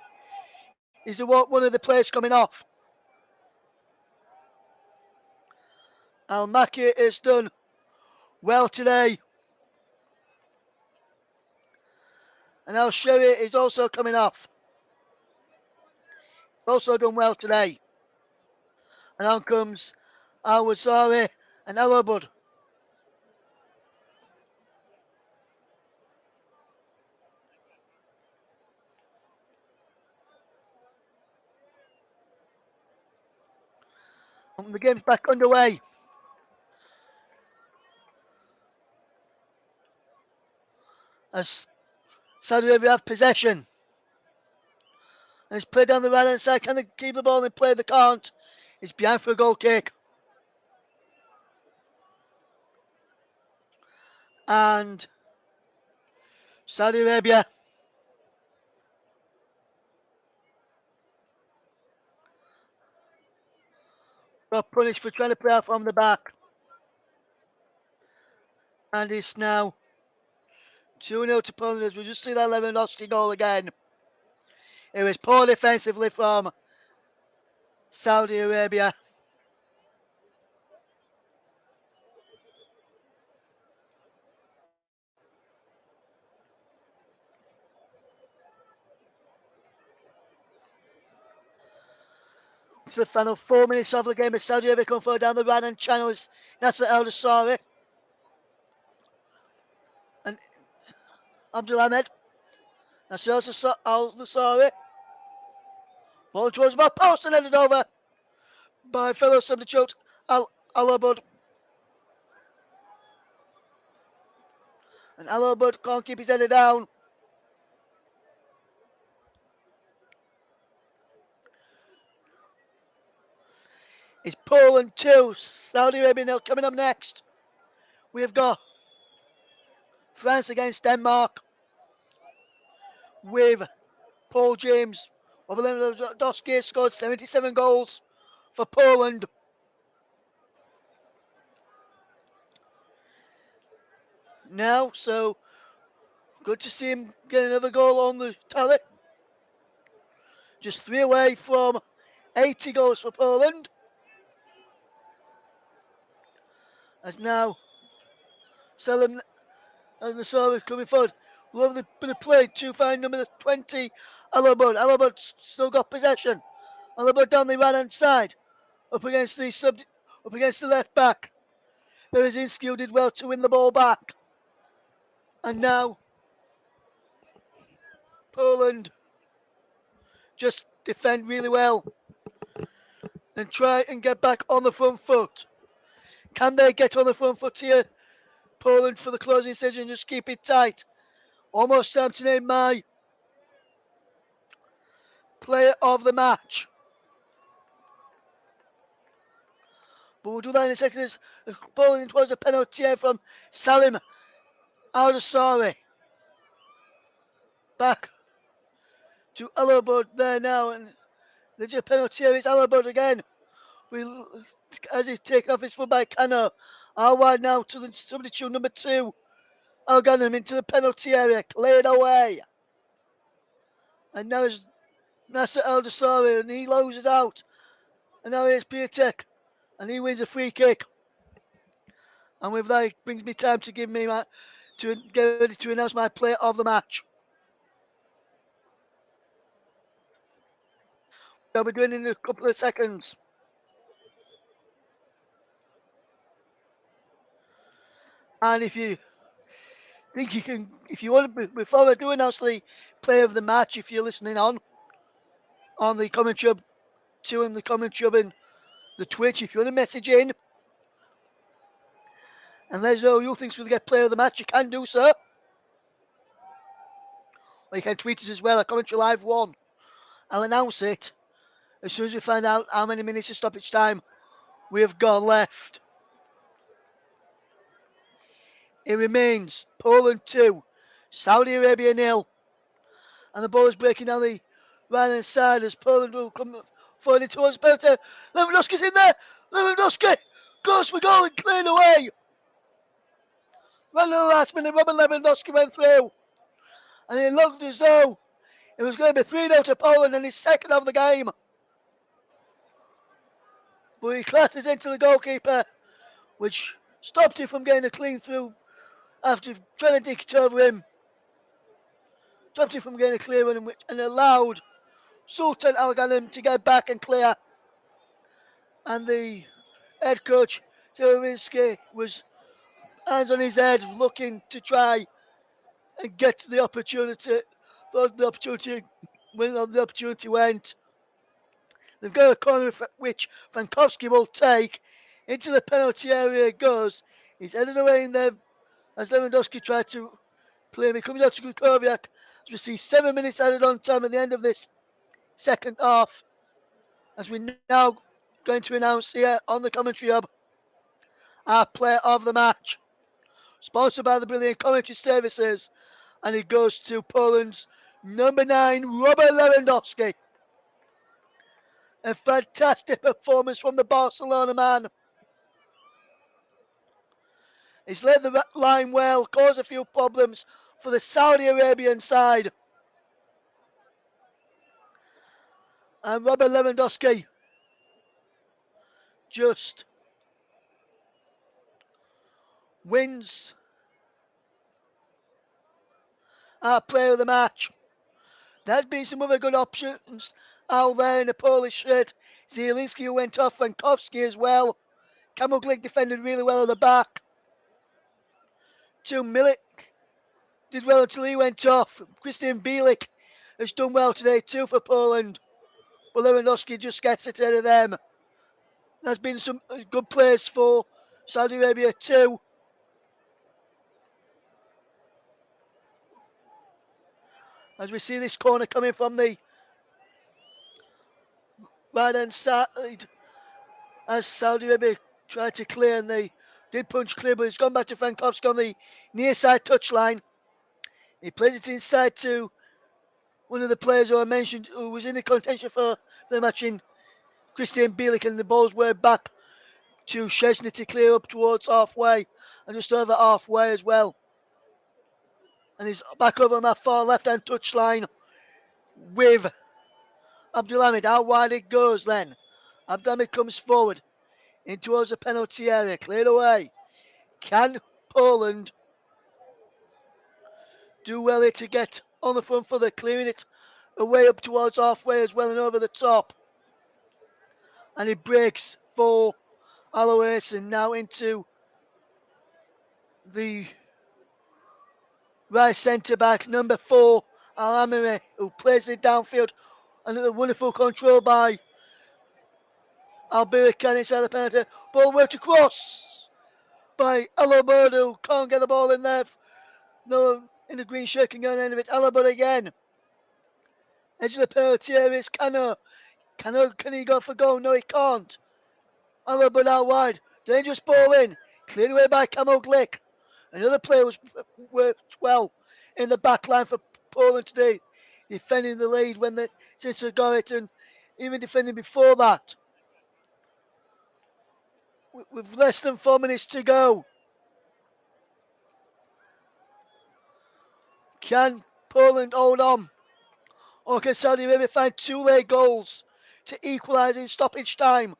is one of the players coming off. Al Maki has done well today. And El Shiri is also coming off. Also done well today. And on comes Al-Wasari and Elobud. And the game's back underway. As Saudi Arabia have possession. And it's played down the right hand side. Can they keep the ball and play? They can't. It's behind for a goal kick. And Saudi Arabia got punished for trying to play out from the back. And it's now 2-0 to Poland as we just see that Lewandowski goal again. It was poor defensively from Saudi Arabia. To the final 4 minutes of the game as Saudi Arabia come forward down the right hand channel. That's the El Dasari. And Abdul Ahmed. That's also Al Dasari. Ball towards my post and headed over by fellow substitute Al-Abud. And Al-Abud can't keep his head down. It's Poland 2, Saudi Arabia 0. Coming up next, we've got France against Denmark with Paul James. Lewandowski scored 77 goals for Poland. Now, so good to see him get another goal on the tally. Just 3 away from 80 goals for Poland. As now Selim and the server coming forward. Lovely bit of play to find number 20, Alabud. Alabud still got possession. Alabud down the right hand side. Up against the left back. Berezinski did well to win the ball back. And now Poland just defend really well and try and get back on the front foot. Can they get on the front foot here? Poland for the closing decision, just keep it tight. Almost time to name my player of the match. But we'll do that in a second. As Poland was a penalty here from Salim Al-Dasari. Back to Alabud there now, and the penalty here is Alabud again. As he's taken off his foot by Kano. Out wide now to the substitute number 2. Al Ghanem into the penalty area, cleared away. And now it's Nasser El Dasari, and he loses out. And now here's Piatek, and he wins a free kick. And with that, it brings me time to get ready to announce my player of the match. I'll be doing it in a couple of seconds. And if you think you can, if you want to, before I do announce the player of the match, if you're listening on the comment hub, in the comment hub and the Twitch, if you want to message in and let us know who you think's going to get player of the match, you can do so. Or you can tweet us as well at Commentary Live 1. I'll announce it as soon as we find out how many minutes of stoppage time we've got left. It remains Poland 2, Saudi Arabia 0. And the ball is breaking down the right hand side as Poland will come forward towards the penalty. Lewandowski's in there. Lewandowski goes for goal and cleared away. Right at the last minute, Robert Lewandowski went through. And it looked as though it was going to be 3-0 to Poland and his second of the game. But he clatters into the goalkeeper, which stopped him from getting a clean through after trying to dig it over him. Stopped him from getting a clear one and allowed Sultan Al Ghanem to get back and clear. And the head coach, Terwinski, was hands on his head looking to try and get to the opportunity. Thought the opportunity, when the opportunity went, they've got a corner which Frankowski will take. Into the penalty area it goes. He's headed away in there as Lewandowski tried to play him. He comes out to Kukoviak as we see 7 minutes added on time at the end of this second half. As we now going to announce here on the commentary hub our player of the match. Sponsored by the brilliant commentary services. And it goes to Poland's number 9, Robert Lewandowski. A fantastic performance from the Barcelona man. He's led the line well, caused a few problems for the Saudi Arabian side. And Robert Lewandowski just wins our player of the match. There's been some other good options out there in the Polish shirt. Zielinski who went off, Frankowski as well. Kamil Glik defended really well at the back. Milik did well until he went off. Christian Bielik has done well today too for Poland. But Lewandowski just gets it out of them. There's been some good players for Saudi Arabia too. As we see this corner coming from the right hand side as Saudi Arabia tried to clear, and they did punch clear, but it's gone back to Frankowski on the near side touchline. He plays it inside to one of the players who I mentioned who was in the contention for the match in Christian Bielik, and the ball's way back to Szczesny to clear up towards halfway and just over halfway as well. And he's back over on that far left hand touchline with Abdulhamid. How wide it goes then. Abdulhamid comes forward in towards the penalty area, cleared away. Can Poland do well here to get on the front foot? They're clearing it away up towards halfway as well and over the top. And it breaks for Alois and now into the right centre back, number 4, Al Amiri, who plays it downfield. Another wonderful control by Albirican inside the penalty. Ball worked across by Alabodo. Can't get the ball in there. No, in the green shirt can go on the end of it. Alabodo again. Edge of the penalty area is Cano. Cano, can he go for goal? No, he can't. Alabodo out wide. Dangerous ball in. Cleared away by Kamil Glik. Another player was worked well in the back line for Poland today, defending the lead when the Sister got it and even defending before that. With less than 4 minutes to go. Can Poland hold on? Or can Saudi Arabia find 2 late goals to equalise in stoppage time?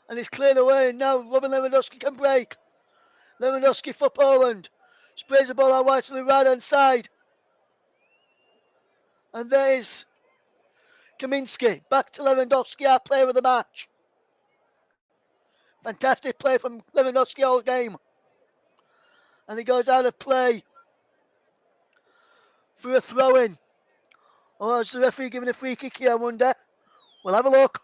And it's cleared away, and now Robin Lewandowski can break. Lewandowski for Poland. Sprays the ball out wide to the right hand side. And there is Kaminski. Back to Lewandowski, our player of the match. Fantastic play from Lewandowski all game. And he goes out of play for a throw-in. Or is the referee giving a free kick here, I wonder? We'll have a look.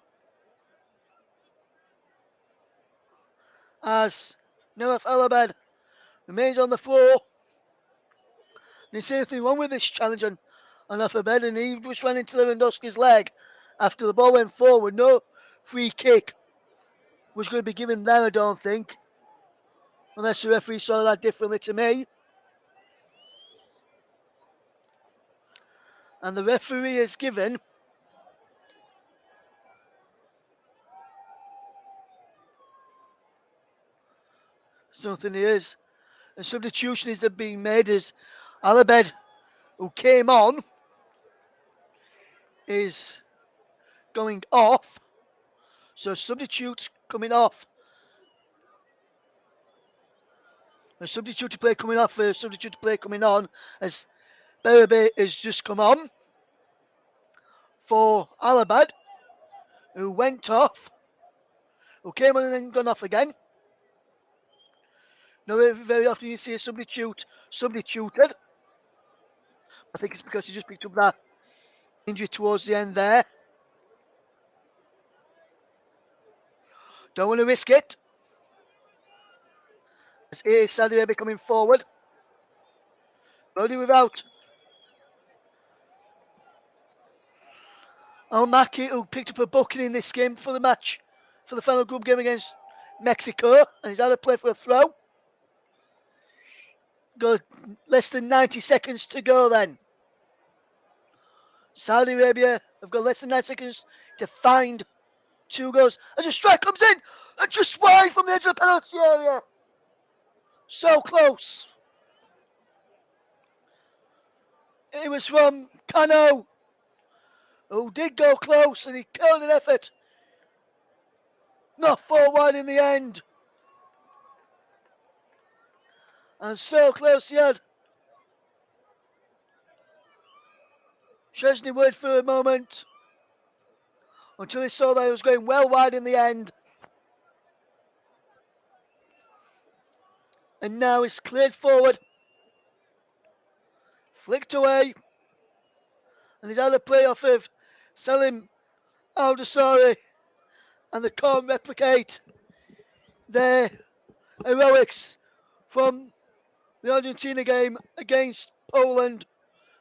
As Noah Alabed remains on the floor. There's anything wrong with this challenge on Alabed, and he just ran into Lewandowski's leg after the ball went forward. No free kick was going to be given there, I don't think. Unless the referee saw that differently to me. And the referee has given something is. A substitution is being made as Alabed, who came on, is going off. So substitutes coming off A substitute play coming off, a substitute play coming on as Berabe has just come on for Alabad, who went off, who came on and then gone off again. Now, very often you see a substituted. I think it's because he just picked up that injury towards the end there. Don't want to risk it. As here is Saudi Arabia coming forward. Loading without Al Maki, who picked up a booking in this game for the match, for the final group game against Mexico, and he's had a play for a throw. Got less than 90 seconds to go then. Saudi Arabia have got less than 9 seconds to find 2 goals. As a strike comes in, and just wide from the edge of the penalty area. So close. It was from Kano, who did go close, and he killed an effort. Not 4-1 in the end. And so close he had Chesney Wood for a moment, until he saw that he was going well wide in the end. And now it's cleared forward, flicked away, and he's had a play off of Salim Aldasari, and the can't replicate their heroics from the Argentina game against Poland.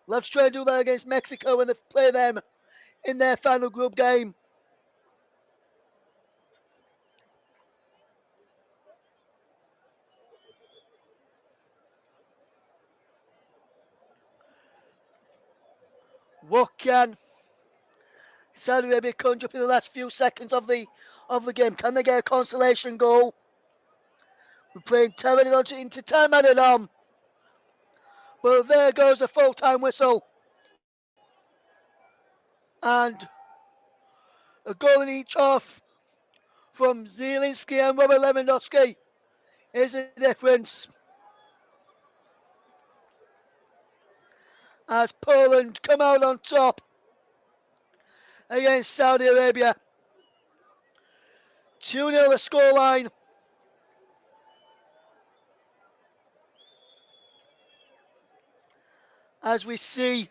Let's try and do that against Mexico when they play them in their final group game. What can Saudi Arabia conjure up in the last few seconds of the game? Can they get a consolation goal? We're playing 10 minutes into time added on. Well, there goes a full-time whistle. And a goal in each off from Zielinski and Robert Lewandowski is the difference. As Poland come out on top against Saudi Arabia. 2-0 the scoreline. As we see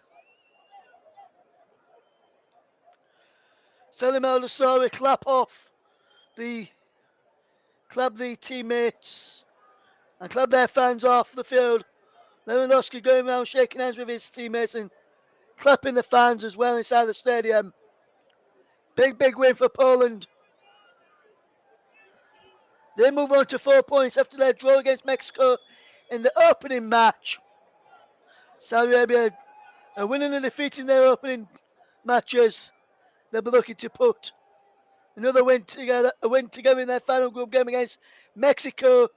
Salim Al-Nassari clap the teammates and clap their fans off the field. Lewandowski going around shaking hands with his teammates and clapping the fans as well inside the stadium. Big win for Poland. They move on to 4 points after their draw against Mexico in the opening match. Saudi Arabia are winning and defeating their opening matches. They'll be looking to put another win together in their final group game against Mexico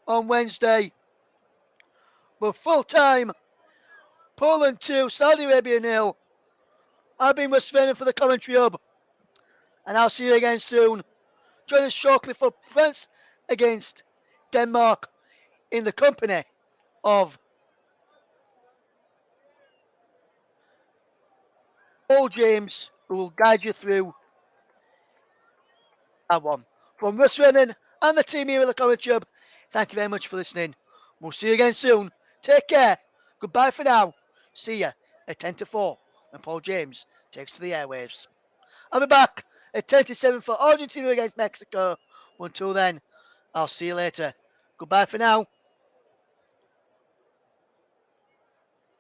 on Wednesday. But full time, Poland 2, Saudi Arabia 0. I've been Westphalian for the commentary hub, and I'll see you again soon. Join us shortly for France against Denmark in the company of Paul James, who will guide you through that one. From Russ Rennan and the team here at the commentary hub, thank you very much for listening. We'll see you again soon. Take care. Goodbye for now. See ya at 10 to 4 when Paul James takes to the airwaves. I'll be back at 10 to 7 for Argentina against Mexico. Until then, I'll see you later. Goodbye for now.